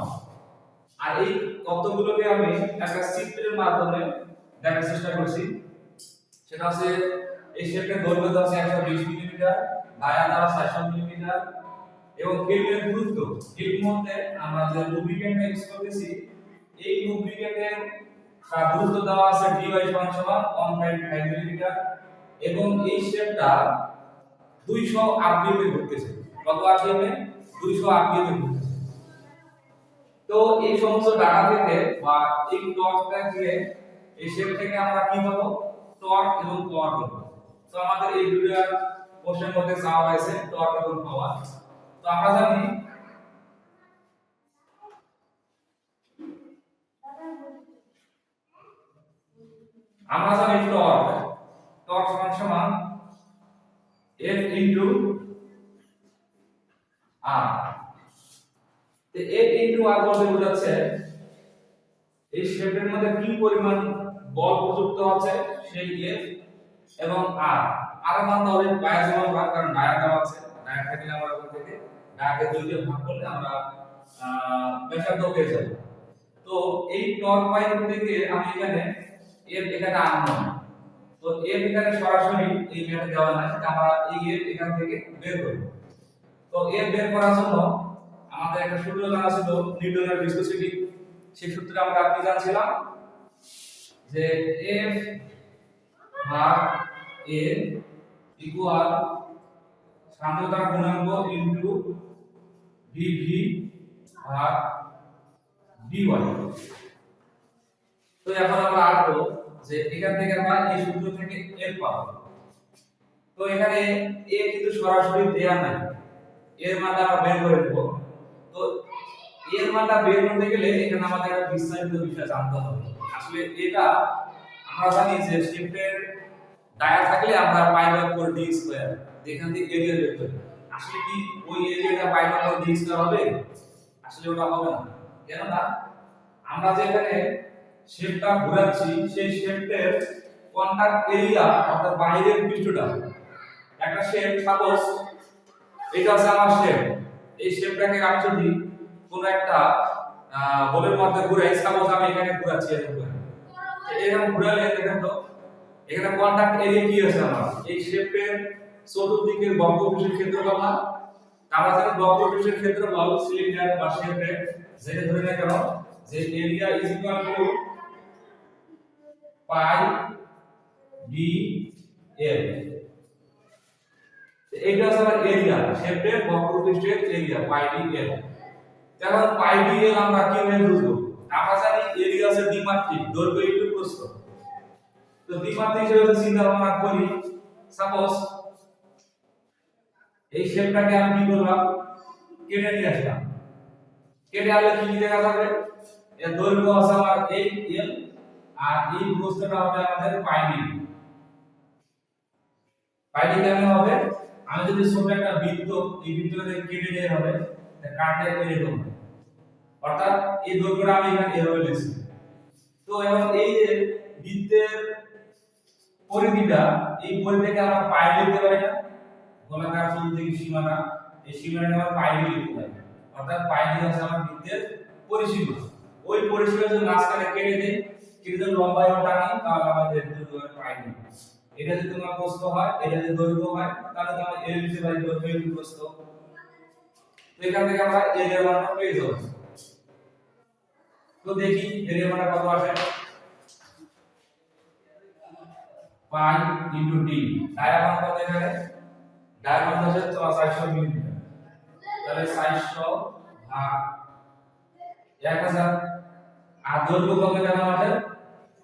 আর এই তথ্যগুলোকে আমি একটা চিত্রের মাধ্যমে দেখার চেষ্টা করছি। সেটা হচ্ছে এই শেডের দৈর্ঘ্য আছে 120 মিলিমিটার, ডায়ামিটার 400 মিলিমিটার এবং ফিল্মের দূরত্ব, এর মধ্যে আমরা যে লুব্রিকেন্ট ইউজ করতেছি এই লুব্রিকেন্টের দূরত্ব দেওয়া আছে dy সমান 1.5 মিলিমিটার এবং এই শেপটা 200 আরপিএম এ ঘুরতেছে। কত আরপিএম এ? 200 আরপিএম এ ঘুরতেছে। তো এই সমস্ত ডাটা থেকে বা এই টর্কটা থেকে এই শেপ থেকে আমরা কি পাবো? টর্ক এবং পাওয়ার পাবো। তো আমাদের এই ভিডিওর কোশ্চেন মধ্যে চাওয়া হয়েছে টর্ক এবং পাওয়ার। তো আমরা জানি টর্ক সমান F ইনটু R। তো F ইনটু R বলতে বোঝাচ্ছে এই শেপের মধ্যে কি পরিমাণ বল প্রযুক্ত হচ্ছে সেই F এবং R। আর মান তাহলে বায়াস মান ভাগ, কারণ ডায়া দেওয়া আছে, ডায়া থাকলে আমরা ওখান থেকে ডায়াকে 2 দিয়ে ভাগ করলে আমরা ব্যাসার্ধ পেয়ে যাব। তো এই টর্ক পাই থেকে আমি এখানে F এখানে আনবো, তো F এখানে সরাসরি এই ম্যাথে দেওয়া নাই, আমরা এই F এখান থেকে বের করব। তো F বের করার জন্য আমাদের একটা সূত্র জানা ছিল নিউটনের ভিসকোসিটি। সেই সূত্রে আমরা কি জানছিলাম যে F ভাগ A ইকুয়াল সান্দ্রতার গুণাঙ্ক ইনটু dv ভাগ dy। তো এখন আমরা আসবো যে এখান থেকে আমরা এই সূত্র থেকে F পাবো। তো এখানে A কিন্তু সরাসরি দেয়া নাই, এর মানটা আমরা বের করে দেব। তো এর মানটা বের করতে গেলে এখানে আমাদের একটা বিস্তারিত বিষয় জানতে হবে। আসলে এটা আমরা জানি যে শেপের ডায়া থাকলে আমরা পাই বাই 4 d স্কয়ার, এখান থেকে এরিয়া বের করি। আসলে কি ওই এরিয়াটা পাই বাই 4 d স্কয়ার হবে? আসলে ওটা হবে না। কেন না আমরা যে এখানে শেপটা ঘোরাচ্ছি সেই শেপের কন্টাক্ট এরিয়া অর্থাৎ বাইরের পৃষ্ঠটা, একটা শেপ সাপোজ এটা হচ্ছে আমার শেপ, এই শেপটাকে আমি যদি কোন একটা হোলের মধ্যে ঘুরাই, সাপোজ আমি এখানে ঘোরাচ্ছি এরকম ঘোরালে দেখেন তো এখানে কন্টাক্ট এরিয়া কি আছে আমার এই শেপের চতুর্দিকের বক্রপৃষ্ঠের ক্ষেত্রফল না। আমরা জানি বক্রপৃষ্ঠের ক্ষেত্রফল সিলিন্ডার বা শেপে যেটা ধরে না কেন যে area is equal to pi D L. এইটা হচ্ছে আমার এরিয়া, শেপের বক্রপৃষ্ঠের এরিয়া পাই ডি এল। এখন পাই ডি এল আমরা কিভাবে বুঝবো? আমরা জানি এরিয়া হচ্ছে দ্বিমাত্রিক, দৈর্ঘ্য ইনটু প্রস্থ। তো দ্বিমাত্রিক হিসেবে যদি চিন্তা ভাবনা করি, সাপোজ এই শেপটাকে আমি কি করলাম, কেটে নিয়ে আসলাম। কেটে আনলে কি দেখা যাবে? এর দৈর্ঘ্য আছে আমার এই এল, আর এই প্রস্থটা হবে আমাদের পাই ডি। পাই ডি কেমন হবে? আমি যদি ছোট একটা বৃত্ত, এই বৃত্তটাকে কেটে নিয়ে হবে, কাটলে এরকম, অর্থাৎ এই দৈর্ঘ্যটা আমি এখানে এভাবে লিখছি। তো এখন এই যে বৃত্তের পরিধিটা, এই পরিধিটাকে আমরা পাই লিখতে পারি না? গোলাকার চতুর্দিকের সীমানা, এই সীমানাকে আমরা পাই লিখতে পারি। অর্থাৎ পাই হচ্ছে আমার বৃত্তের পরিসীমা। ওই পরিসীমা যদি মাঝখানে কেটে দেই, কেটে যদি লম্বায় টানি, তাহলে আমাদের দৈর্ঘ্য পাই। এটা যদি তোমার প্রস্থ হয়, এটা যদি দৈর্ঘ্য হয়, তাহলে তো আমরা এল লিখতে পারি, দৈর্ঘ্য ইনটু প্রস্থ। তো এখান থেকে আমরা এল এর মানটা পেয়ে যাব। তো দেখি এল এর মানটা কত আসে। পাই ইনটু ডি, ডায়াগ্রাম কত এখানে? ডায়াগ্রাম হচ্ছে 400 মিলিমিটার। তাহলে 400 ভাগ 1000। আর দৈর্ঘ্য কত এখানে আমাদের?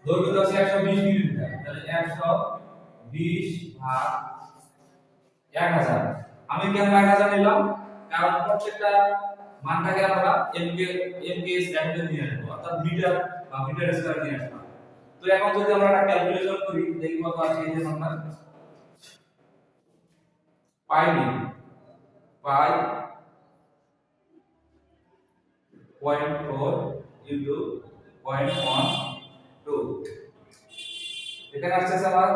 দৈর্ঘ্য আছে 120 মিলিমিটার। তাহলে 120 ভাগ 1000। আমি কেন 1000 নিলাম? কারণ প্রত্যেকটা মানটাকে আমরা এমকে স্ট্যান্ডার্ডে নিয়ে আসবো, অর্থাৎ মিটার বা মিটার স্কয়ার নিয়ে আসবো। তো এখন যদি আমরা একটা ক্যালকুলেশন করি, দেখি কত আসে এই যে নাম্বার। পাই ডি, পাই 0.4 ইনটু 0.12, এখানে আসছে আবার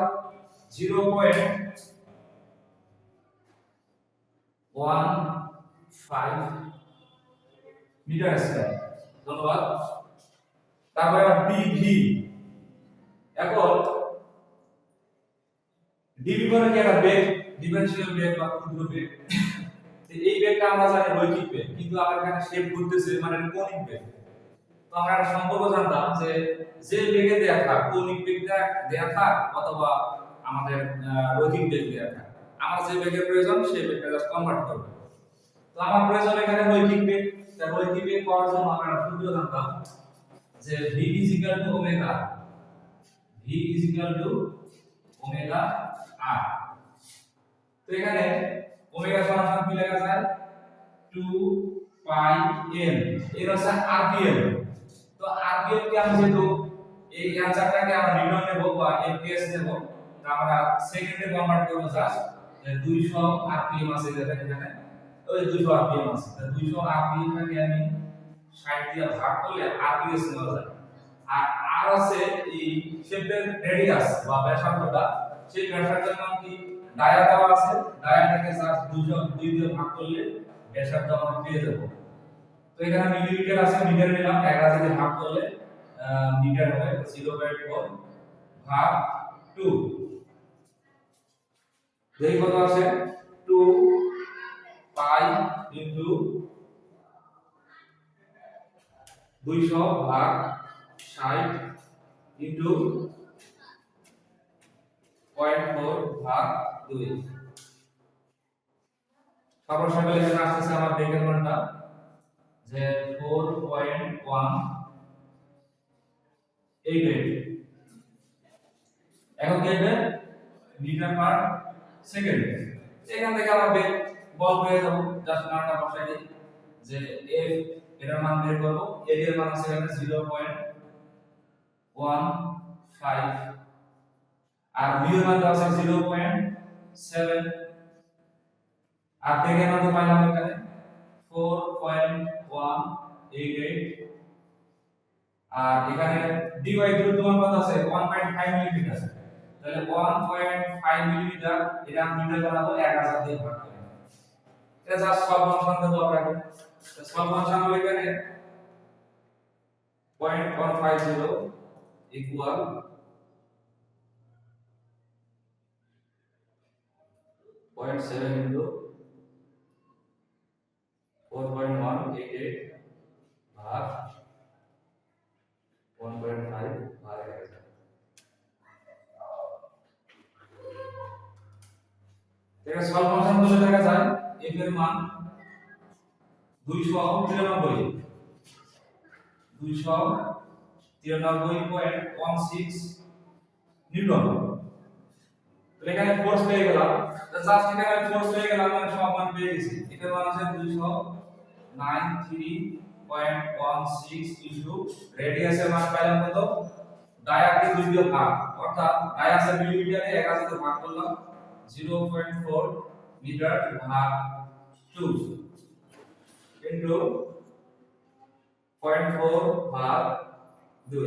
0.15 মিটার স্কয়ার। ধন্যবাদ। তারপরে ডিভি। এখন ডিভি মানে কি? একটা বেগ, ডিফারেনশিয়াল বেগ বা ক্ষুদ্র বেগ। এই বেগটা আমরা জানি রৈখিক বেগ, কিন্তু আমার এখানে শেপ ঘুরতেছে মানে কৌণিক বেগ। তো আমরা একটা সম্পর্ক জানতাম যে যে বেগে দেয়া থাক, কৌণিক বেগটা দেয়া থাক অথবা আমাদের রৈখিক বেগ দেয়া থাক, আমার যে বেগের প্রয়োজন সেই বেগটা জাস্ট কনভার্ট করব। তো আমার প্রয়োজন এখানে রৈখিক বেগ। তাই রৈখিক বেগ পাওয়ার জন্য আমরা একটা সূত্র জানতাম যে v omega, v omega r। তো এখানে ওমেগা সমান কি লেখা যায়? 2 পাই m। এর হচ্ছে rpm। তো rpm কে আমি যেহেতু এই অ্যানসারটাকে আমরা নিউটন নেব বা fps নেব, তো আমরা সেকেন্ডে কনভার্ট করব জাস্ট। 200 rpm আছে এখানে, ওই 200 rpm আছে। তো 200 rpm টাকে আমি 60 দিয়ে ভাগ করলে rps নেওয়া যায়। আর r আছে এই শেপের রেডিয়াস বা ব্যাসার্ধটা, সেই ব্যাসার্ধের নাম কি? ডায়া দেওয়া আছে। ডায়াটাকে জাস্ট 2 দিয়ে ভাগ করলে ব্যাসার্ধ আমরা পেয়ে যাব। তো এখানে মিলিমিটার আছে, মিটার নিলাম, 1000 দিয়ে ভাগ করলে মিটার হবে 0.4 ভাগ 2। দেখি কত আসে? 2 পাই ইনটু 200 ভাগ 60 ইনটু 0.4 ভাগ 2। সবার সঙ্গে এখানে আসছে আমার বেগের মানটা যে 4.188। এখন কি হবে? Meter per second. এখান থেকে আমরা বেগ বল পেয়ে যাব, জাস্ট মানটা বসাই দিই যে f এর মান বের করব। এর এর মান আছে এখানে 0.15 আর v এর মান আছে 0.7 আর বেগের মান তো পাইলাম এখানে 4.188। আর এখানে dy দূরত্ব মান কত আছে? 1.5 মিলিমিটার। তাহলে 1.5 মিলিমিটার এটা মিটার বানাবো 1000 দিয়ে ভাগ করে। এটা জাস্ট সব ফাংশন দেবো আপনাকে। তো সব ফাংশন হবে এখানে 0.150 ইকুয়াল 0.7 ইনটু 4.188 ভাগ সলভ ফাংশন বলে দেখা যায় f এর মান 293.16 নিউটন। তো এখানে ফোর্স পেয়ে গেলাম, জাস্ট এখানে ফোর্স পেয়ে গেলাম, মানে সব মান পেয়ে গেছি। এটার মান আছে 293.16 ইনটু রেডিয়াসের মান পাইলাম কত, ডায়াকে 2 দিয়ে ভাগ, অর্থাৎ ডায়াসের মিলিমিটারে 1000 দিয়ে ভাগ করলাম 0.4 মিটার ভাগ 2 ইনটু 0.4 ভাগ 2,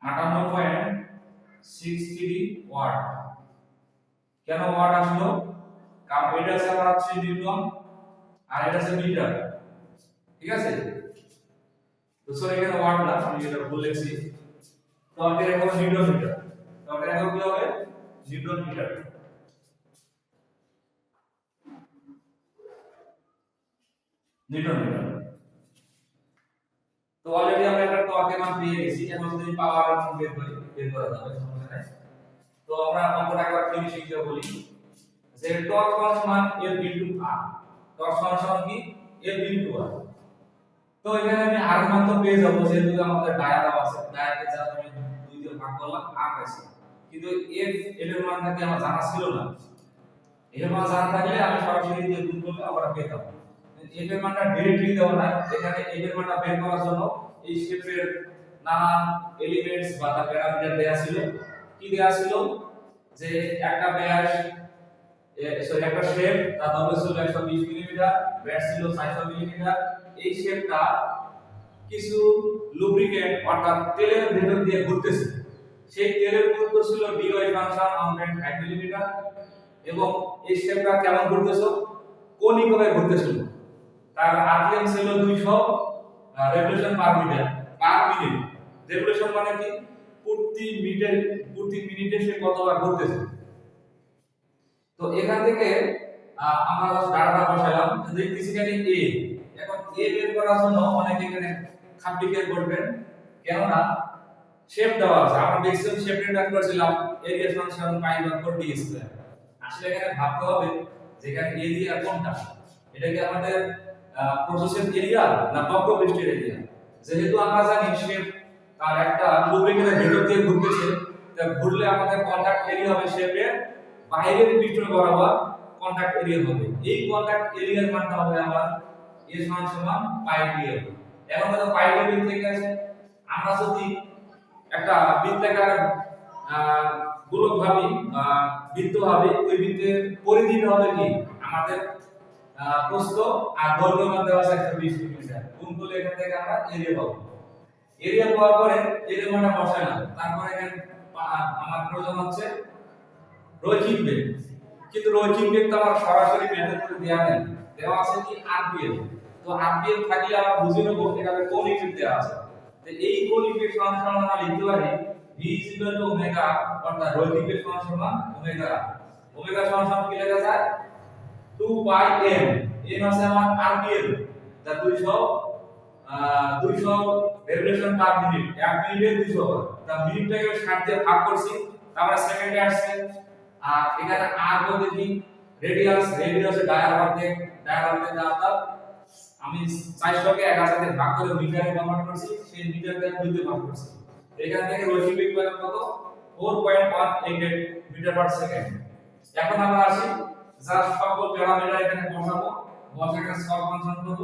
58.63 ওয়াট। কেন ওয়াট আসলো? কারণ এটা আছে আমার হচ্ছে নিউটন আর এটা আছে মিটার, ঠিক আছে? তো সরি এখানে ওয়াট না, আমি এটা ভুল লিখছি। তো আমাদের এখন নিউটন মিটার, তো আমাদের এখন কি হবে নিউটন মিটার। Newton meter. তো অলরেডি আমরা একটা টর্কের মান পেয়ে গেছি, এখন যদি পাওয়ার মান বের করা যাবে সমস্যা নাই। তো আমরা অঙ্কটা একবার ফিনিশিং দিয়ে বলি যে টর্ক সমান F ইনটু R। টর্ক সমান কি F ইনটু R। তো এখানে আমি R মান তো পেয়ে যাব, যেহেতু আমাদের ডায়া দেওয়া আছে, ডায়াকে যা আমি 2 দিয়ে ভাগ করলাম R পাইছি। কিন্তু F এর মানটা কি আমার জানা ছিল না, এর মান জানা থাকলে আমি সরাসরি দিয়ে গুণ করলে আমরা পেতাম। F এর মানটা ডাইরেক্টলি দেওয়া নাই, এখানে F এর মানটা বের করার জন্য এই শেপের নানান এলিমেন্টস বা তার প্যারামিটার দেয়া ছিল। কি দেয়া ছিল যে একটা ব্যাস একটা শেপ, তার দৈর্ঘ্য ছিল 120 মিলিমিটার, ব্যাস ছিল 400 মিলিমিটার। এই শেপটা কিছু লুব্রিকেন্ট অর্থাৎ তেলের ভেতর দিয়ে ঘুরতেছে। সেই তেলের পুরুত্ব ছিল dy ফাংশন 1.5 মিলিমিটার এবং এই শেপটা কেমন ঘুরতেছে, কোনিকভাবে ঘুরতেছিল। তার আরপিএম ছিল 200 রেভলিউশন পার মিনিট। রেভলিউশন মানে কি প্রতি মিনিটে সে কতবার ঘুরতেছে। তো এখান থেকে আমরা ডাটাটা বসাইলাম, দেখতেছি এখানে a। এখন a বের করার জন্য অনেকে এখানে খাপটি বের করবেন, কেননা শেপ দেওয়া আছে। আমরা ম্যাক্সিমাম শেপ বের করেছিলাম area function pi by 4 d square. আসলে এখানে ভাবতে হবে যে এখানে এরিয়া কোনটা, এটা কি আমাদের প্রসেসের এরিয়া না বক্রপৃষ্ঠের এরিয়া। যেহেতু আমরা জানি শেপ তার একটা লুব্রিকেন্টের ভেতর দিয়ে ঘুরতেছে, তা ঘুরলে আমাদের কন্টাক্ট এরিয়া হবে শেপের বাইরের পৃষ্ঠ বরাবর কন্টাক্ট এরিয়া হবে। এই কন্টাক্ট এরিয়ার মানটা হবে আমার a সমান পাই ডি। এখন দেখো পাই ডি থেকে আছে, আমরা যদি একটা বৃত্তাকার গোলক ভাবি বৃত্ত ভাবি, ওই বৃত্তের পরিধিটা হবে কি আমাদের প্রস্থ আর দৈর্ঘ্য মান দেওয়া আছে 120 মিলিমিটার। গুণ করলে এখান থেকে আমরা এরিয়া পাবো। এরিয়া পাওয়ার পরে এরিয়া মানটা বসাইলাম, তারপরে এখানে আমার প্রয়োজন হচ্ছে রৈখিক বেগ। কিন্তু রৈখিক বেগ তো আমার সরাসরি মেথড করে দেয়া নেই, দেওয়া আছে কি আরপিএম। তো আরপিএম থাকলে আমরা বুঝে নেব এখানে কৌণিক বেগ দেওয়া আছে। তো এই কৌণিক বেগ সমান আমরা লিখতে পারি v ওমেগা, অর্থাৎ রৈখিক বেগ সমান ওমেগা। ওমেগা সমান কি লেখা যায় 2 পাই m। m আছে আমার আরপিএম, যা 200 রেভলিউশন পার মিনিট। 1 মিনিটে 200 বার, তা মিনিটটাকে 60 দিয়ে ভাগ করছি, তারপরে সেকেন্ডে আসছে। আর এখানে আর বলতে কি রেডিয়াস ডায়ার অর্ধেক অর্থাৎ আমি 400 কে 1000 দিয়ে ভাগ করে মিটারে কনভার্ট করছি, সেই মিটারকে 2 দিয়ে ভাগ করছি। এখান থেকে রৈখিক বেগ পেলাম কত 4.188 মিটার পার সেকেন্ড। এখন আমরা আসি যার সকল প্যারামিটার এখানে বসাবো, বসে এখানে সব ফাংশন করব।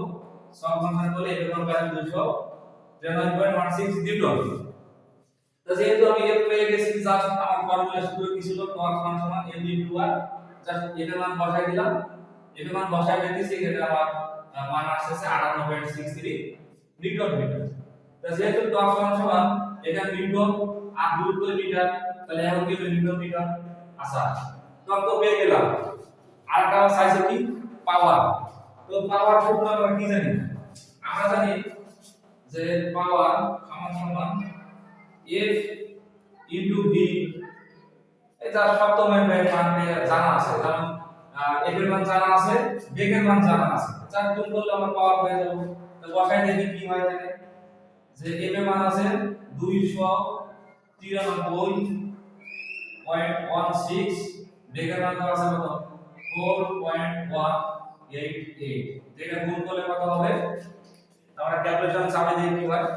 সব ফাংশন করলে এর মান পাই 293.16 নিউটন। তো যেহেতু আমি f পেয়ে গেছি, জাস্ট আমার ফর্মুলা সূত্র কি ছিল, টর্ক সমান m ইনটু r। জাস্ট এটার মান বসাই দিলাম, এটার মান বসাই দিতেছি, এখানে আমার মান আসছে 58.63 নিউটন মিটার। তো যেহেতু টর্ক সমান এখানে নিউটন আর দূরত্ব মিটার, তাহলে এখন কি নিউটন মিটার। আচ্ছা, টর্ক তো পেয়ে গেলাম, আরেকটা চাইছে কি পাওয়ার। তো পাওয়ার সূত্র আমরা কি জানি, আমরা জানি যে পাওয়ার সমান F ইনটু v। এটা সপ্তমের মান জানা আছে, কারণ f এর মান জানা আছে, বেগের মান জানা আছে, চার গুণ করলে আমরা পাওয়ার পেয়ে যাব। তো বসাই দেখি কি হয়, দেখে যে f এর মান আছে 93.16 বেগের মান দেওয়া আছে কত 4.188 এটা গুণ করলে কত হবে আমরা ক্যালকুলেশন চাপে দিয়ে কি হয়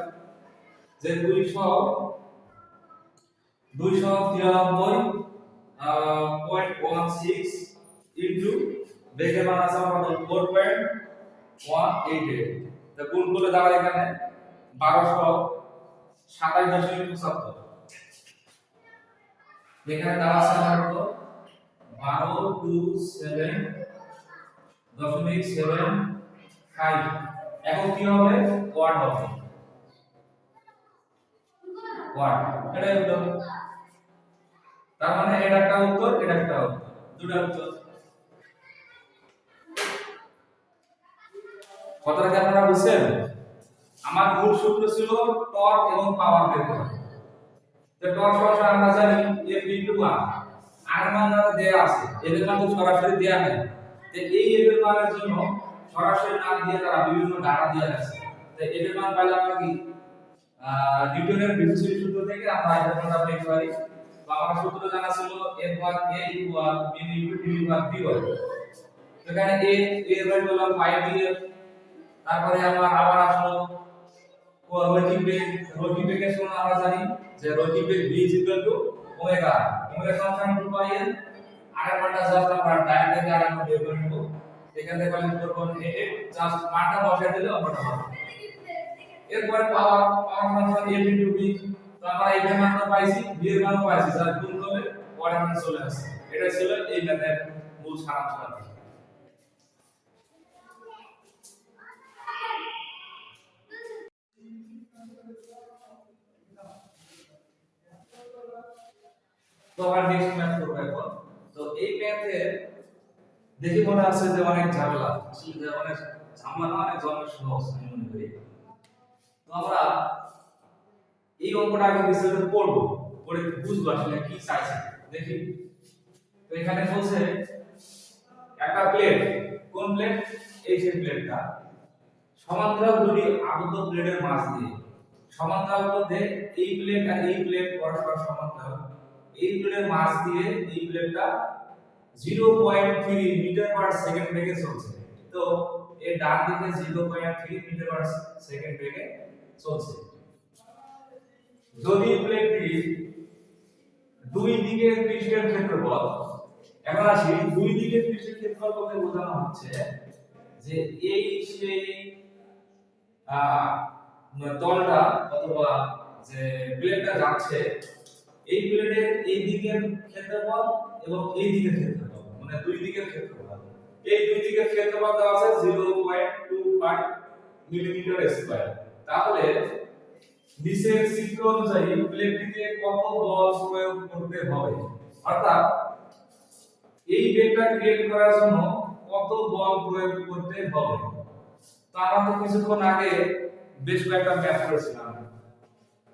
যে 293.16 ইনটু বেগের মান আছে কত 4.188 তা গুণ করলে দাঁড়ায় এখানে 1227.75 এখানে দেওয়া আছে আমার কত 1227.75 এখন কি হবে ওয়াট হবে ওয়াট এটাই উত্তর তার মানে এটা একটা উত্তর এটা একটা উত্তর দুটো উত্তর কথাটা কি আপনারা বুঝছেন আমার মূল সূত্র ছিল টর্ক এবং পাওয়ার বের করা তো টর্ক সমান আমরা জানি F * 1 আর মান দেয়া আছে এর মান তো সরাসরি দেয়া নেই তো এই F এর মানের জন্য সরাসরি না দিয়ে তারা বিভিন্ন ডাটা দেয়া আছে তো F এর মান পাইলে আমরা কি নিউটনের বিভীষিকার সূত্র থেকে আমরা এর মানটা পেতে পারি তো আমার সূত্র জানা ছিল F1 A = b * d / dy এখানে A এর ভ্যালু হলো 5df তারপরে আবার আসলো রৈখিক বেগের সূত্র আমরা জানি যে রৈখিক বেগ v ওমেগা সমান 2πn আর মানটা জাস্ট আমরা ডাইরেক্ট থেকে আর আমরা বের করে নেব এখান থেকে কলিং করব a জাস্ট মানটা বসাই দিলে আমরা হবে এরপর পাওয়ার মান a * b তো আমরা a এর মানটা পাইছি b এর মানও পাইছি যা গুণ করলে পরের মান চলে আসে এটা ছিল এই ম্যাথের মূল সারাংশ তো আমরা নেক্সট ম্যাথ করব এখন তো এই ম্যাথে দেখি মনে আছে যে অনেক ঝামেলা আসলে যে অনেক ঝামেলা অনেক জনের সহজ আমি মনে করি তো আমরা এই অঙ্কটা আগে বিস্তারিত পড়ব পড়ে বুঝবো আসলে কি চাইছে দেখি তো এখানে বলছে একটা প্লেট কোন প্লেট এই সেই প্লেটটা সমান্তরাল দুটি আবদ্ধ প্লেটের মাঝ দিয়ে সমান্তরাল মধ্যে এই প্লেট আর এই প্লেট পরস্পর সমান্তরাল এই প্লেটের মাঝ দিয়ে এই প্লেটটা 0.3 মিটার পার সেকেন্ড বেগে চলছে তো এর ডান দিকে 0.3 মিটার পার সেকেন্ড বেগে চলছে যদি প্লেটটি দুই দিকের পৃষ্ঠের ক্ষেত্রফল এখন আসি দুই দিকের পৃষ্ঠের ক্ষেত্রফল বলতে বোঝানো হচ্ছে যে এই সেই তলটা অথবা যে প্লেটটা যাচ্ছে এই প্লেটের এই দিকের ক্ষেত্রফল এবং এই দিকের ক্ষেত্রফল মানে দুই দিকের ক্ষেত্রফল এই দুই দিকের ক্ষেত্রফল দেওয়া আছে 0.25 মিলিমিটার স্কয়ার তাহলে নিচের চিত্র অনুযায়ী প্লেটটিতে কত বল প্রয়োগ করতে হবে অর্থাৎ এই বেগটা ক্রিয়েট করার জন্য কত বল প্রয়োগ করতে হবে তো আমরা তো কিছুক্ষণ আগে বেশ কয়েকটা ম্যাথ করেছিলাম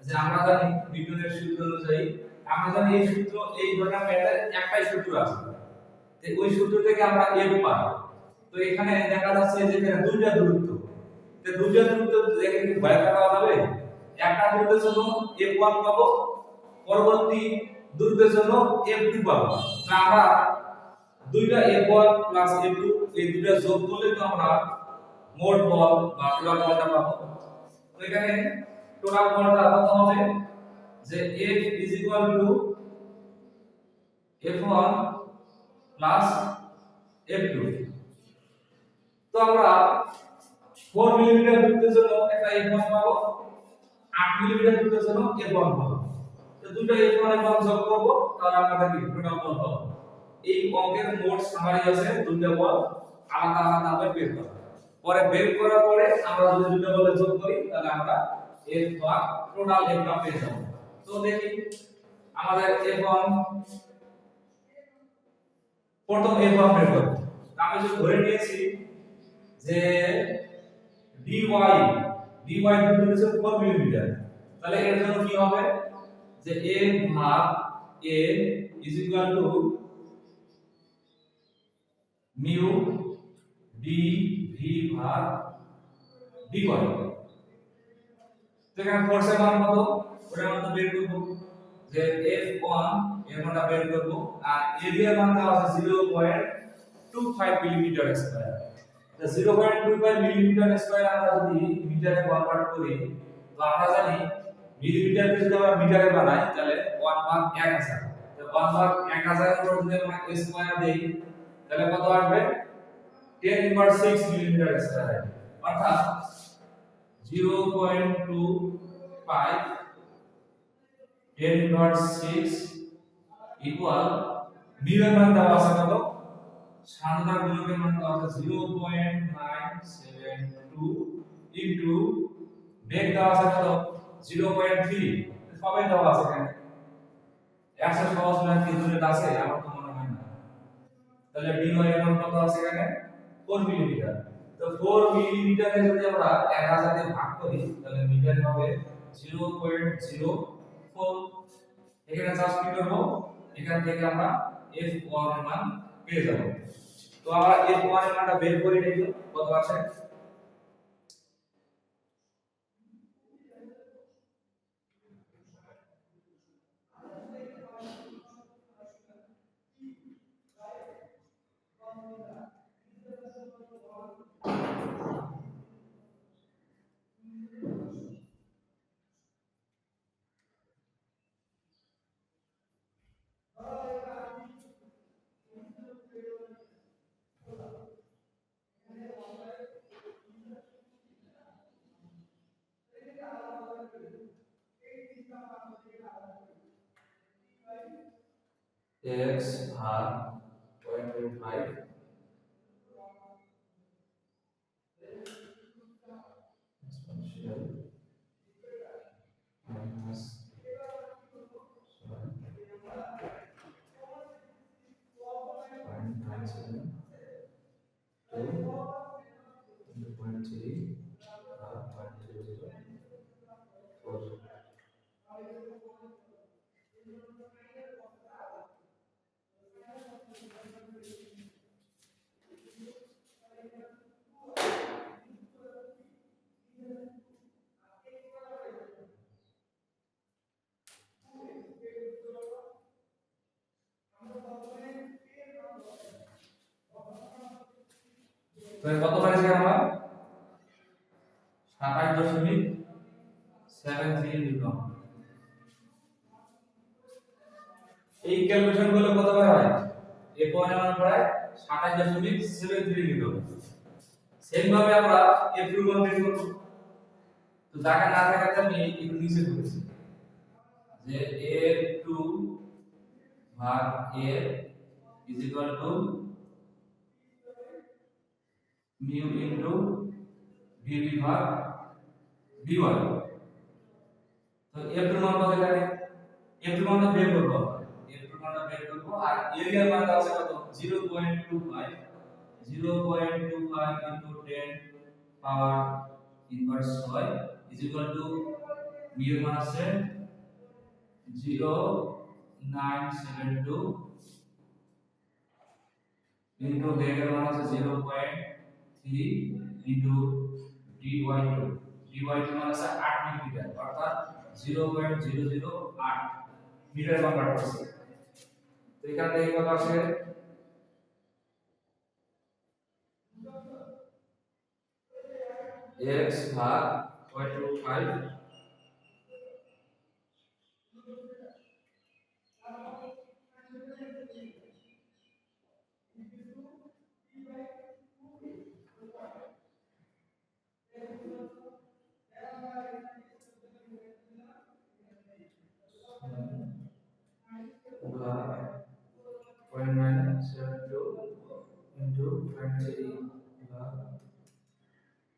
যে আমরা জানি নিউটনের সূত্র অনুযায়ী আমরা জানি এই সূত্র এই ধরনের ম্যাথের একটাই সূত্র আছে তো ওই সূত্র থেকে আমরা F পাই তো এখানে দেখা যাচ্ছে যে এখানে দুইটা দূরত্ব তো দুইটা দূরত্ব দেখে কি ভয় পাওয়া যাবে একটা দূরত্বের জন্য F1 পাবো পরবর্তী দূরত্বের জন্য F2 পাবো তো আমরা দুইটা F1 প্লাস F2 এই দুইটা যোগ করলে তো আমরা মোট বল বা টোটাল বলটা পাবো তো এখানে টোটাল বলটা কত হবে যে F F1 প্লাস F2 তো আমরা 4 মিলিমিটার দূরত্বের জন্য একটা F1 পাবো 8 মিলিমিটার দূরত্বের জন্য F1 পাবো তো দুটো F1 F1 যোগ করব তাহলে আমাদের কি টোটাল বল পাবো এই অঙ্কের মোট সামারি আছে দুটো বল আলাদা আলাদা ভাবে বের করব পরে বের করার পরে আমরা যদি দুটো বলে যোগ করি তাহলে আমরা F1 টোটাল F1 পেয়ে যাব তো দেখি আমাদের F1 প্রথম F1 বের করব আমি যে ধরে নিয়েছি যে dy দূরত্ব হচ্ছে 4 মিলিমিটার তাহলে এর জন্য কি হবে যে F ভাগ a is equal to mu dv ভাগ dy তো এখানে ফোর্সের মান কত ওটা আমরা বের করব যে F1 এর মানটা বের করব আর এরিয়ার মান দেওয়া আছে 0.25 মিলিমিটার স্কয়ার। তো 0.25 মিলিমিটার স্কয়ার আমরা যদি মিটারে কনভার্ট করি তো আমরা জানি মিলিমিটারকে যদি আমরা মিটারে বানাই তাহলে 1 ভাগ 1000। তো 1 ভাগ 1000 এর উপর যদি আমরা স্কয়ার দেই তাহলে কত আসবে 10 ইনভার্স 6 মিলিমিটার স্কয়ার। অর্থাৎ 0.25 10 ইনভার্স 6 ইকুয়াল মিউ এর মান দেওয়া আছে কত সাধারণ গুণকের মান দেওয়া আছে 0.972 ইনটু বেগ দেওয়া আছে কত 0.3 সবই দেওয়া আছে এখানে 100 সহজ ম্যাথ কিন্তু এটা আছে আমার তো মনে হয় না। তাহলে dy এর মান কত আছে এখানে 4 মিলিমিটার। তো 4 মিলিমিটারে যদি আমরা 1000 দিয়ে ভাগ করি তাহলে মিটার হবে 0.04। এখানে জাস্ট কি করব এখান থেকে আমরা f1 এর মান পেয়ে যাব। তো আমরা f1 এর মানটা বের করে দেখি কত আছে। x ভাগ 0.25 exponential minus 0.97 2 into 0.3 0.004। তো কত পাইছি আমরা 27.73 নিউটন। এই ক্যালকুলেশন করলে কত বার হয় f1 এর মান প্রায় 27.73 নিউটন। সেম ভাবে আমরা f2 এর মান বের করব। তো জায়গা না থাকাতে আমি একটু নিচে করেছি যে f2 ভাগ a is equal to mu into dv ভাগ dy। তো f এর মান কত এখানে f এর মানটা বের করব f এর মানটা বের করব আর এরিয়ার মানটা আছে কত 0.25 0.25 into 10 power inverse 6 is equal to mu এর মান আছে 0.972 into বেগের মান আছে 0.3 into dy2 dy2 মান আছে 8 মিলিমিটার অর্থাৎ 0.008 মিটার কনভার্ট করছে। তো এখান থেকে কত আসে x ভাগ 0.25 0.972 into 23 ভাগ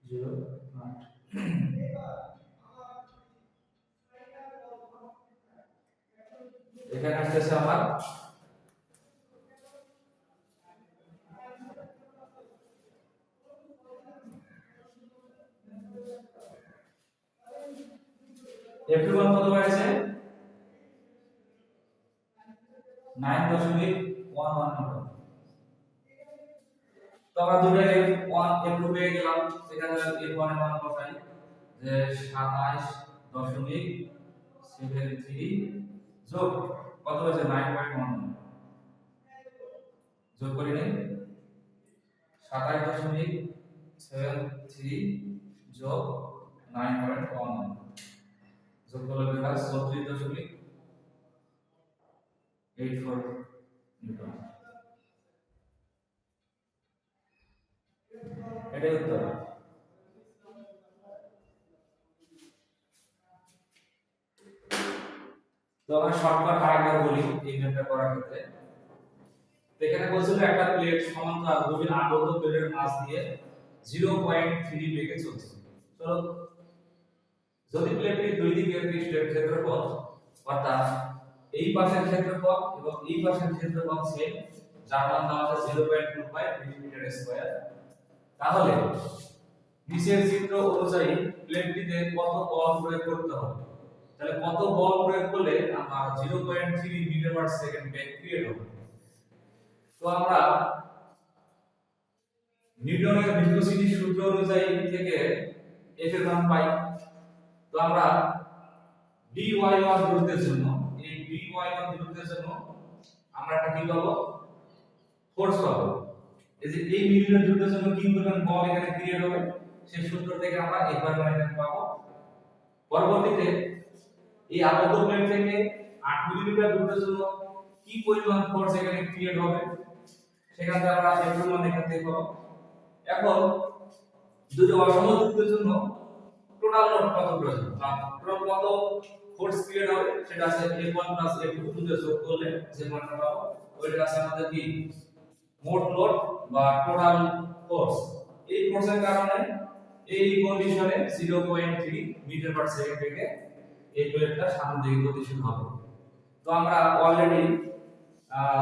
0.8। এখানে আসছে আমার f2 মান কত হয়েছে 9.11 নিউটন। তো আমরা দুটো f1 f2 পেয়ে গেলাম সেখানে f1 এর মান বসাই যে 27.73 যোগ কত হয়েছে 9.1 যোগ করি নেই 27.73 যোগ 9.1 যোগ করলে বের হয় 34.84 নিউটন। এটাই উত্তর। তো আমরা শর্টকাট আরেকবার বলি এই ম্যাথটা করার ক্ষেত্রে। তো এখানে বলছিল একটা প্লেট সমান্তরাল গভীর আবদ্ধ প্লেটের মাঝ দিয়ে 0.3 বেগে চলছে। চলো, যদি প্লেটটির দুই দিকের পৃষ্ঠের ক্ষেত্রফল অর্থাৎ এই পাশের ক্ষেত্রফল এবং এই পাশের ক্ষেত্রফল সেম, যার মান দেওয়া আছে 0.25 মিলিমিটার স্কয়ার, তাহলে নিচের চিত্র অনুযায়ী প্লেটটিতে কত বল প্রয়োগ করতে হবে। তাহলে কত বল প্রয়োগ করলে আমার 0.3 মিটার পার সেকেন্ড বেগ ক্রিয়েট হবে। তো আমরা নিউটনের ভিসকোসিটি সূত্র অনুযায়ী থেকে F এর মান পাই। তো আমরা dy1 দূরত্বের জন্য এই dy1 দূরত্বের জন্য আমরা একটা কি পাবো, ফোর্স পাবো। এই যে এই মিটার দূরত্বের জন্য কি পরিমাণ বল এখানে ক্রিয়েট হবে সেই সূত্র থেকে আমরা এই পরিমাণ এখানে পাবো। পরবর্তীতে এই আবদ্ধ প্লেট থেকে 8 মিলিমিটার দূরত্বের জন্য কি পরিমাণ ফোর্স এখানে ক্রিয়েট হবে সেখান থেকে আমরা এই পরিমাণ এখান থেকে পাবো। এখন দুটো অসম দূরত্বের জন্য টোটাল লোড কত প্রয়োজন বা টোটাল কত ফোর্স ক্রিয়েট হবে সেটা আছে F1 F2 দুটো যোগ করলে যে মানটা পাবো ওইটা আছে আমাদের কি মোট লোড বা টোটাল ফোর্স। এই ফোর্সের কারণে এই কন্ডিশনে 0.3 মিটার পার সেকেন্ড থেকে এই প্লেটটা সামনের দিকে গতিশীল হবে। তো আমরা অলরেডি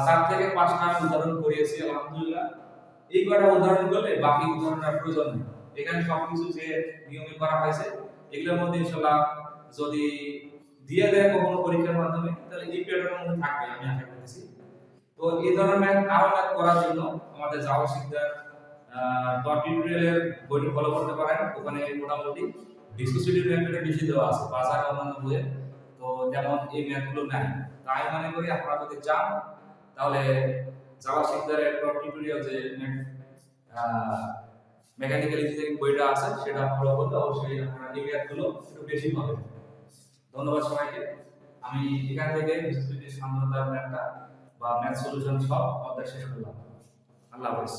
4 থেকে 5টা উদাহরণ করিয়েছি আলহামদুলিল্লাহ। এই কয়টা উদাহরণ করলে বাকি উদাহরণের প্রয়োজন নেই। এখানে সবকিছু যে নিয়মে করা হয়েছে এগুলোর মধ্যে ইনশাআল্লাহ যদি দিয়ে দেয় কখনো পরীক্ষার মাধ্যমে তাহলে এই প্যাটার্নের মধ্যে থাকবে আমি আশা করতেছি। তো এই ধরনের ম্যাথ আরো ম্যাথ করার জন্য আমাদের জাভা শিকদার টিউটোরিয়ালের বইটি ফলো করতে পারেন। ওখানে মোটামুটি ভিসকোসিটির ম্যাথটা বেশি দেওয়া আছে বাজার অন্যান্য বইয়ে, তো যেমন এই ম্যাথগুলো নাই। তাই মনে করি আপনারা যদি চান তাহলে জাভা শিকদারের টিউটোরিয়াল যে মেকানিক্যাল ইঞ্জিনিয়ারিং বইটা আছে সেটা ফলো করলে অবশ্যই আপনারা এই ম্যাথগুলো একটু বেশি পাবেন। ধন্যবাদ সবাইকে। আমি এখান থেকে ভিসকোসিটির সান্দ্রতার ম্যাথটা বা ম্যাথ সলিউশন সব অধ্যায় শেষ করলাম। আল্লাহ হাফেজ।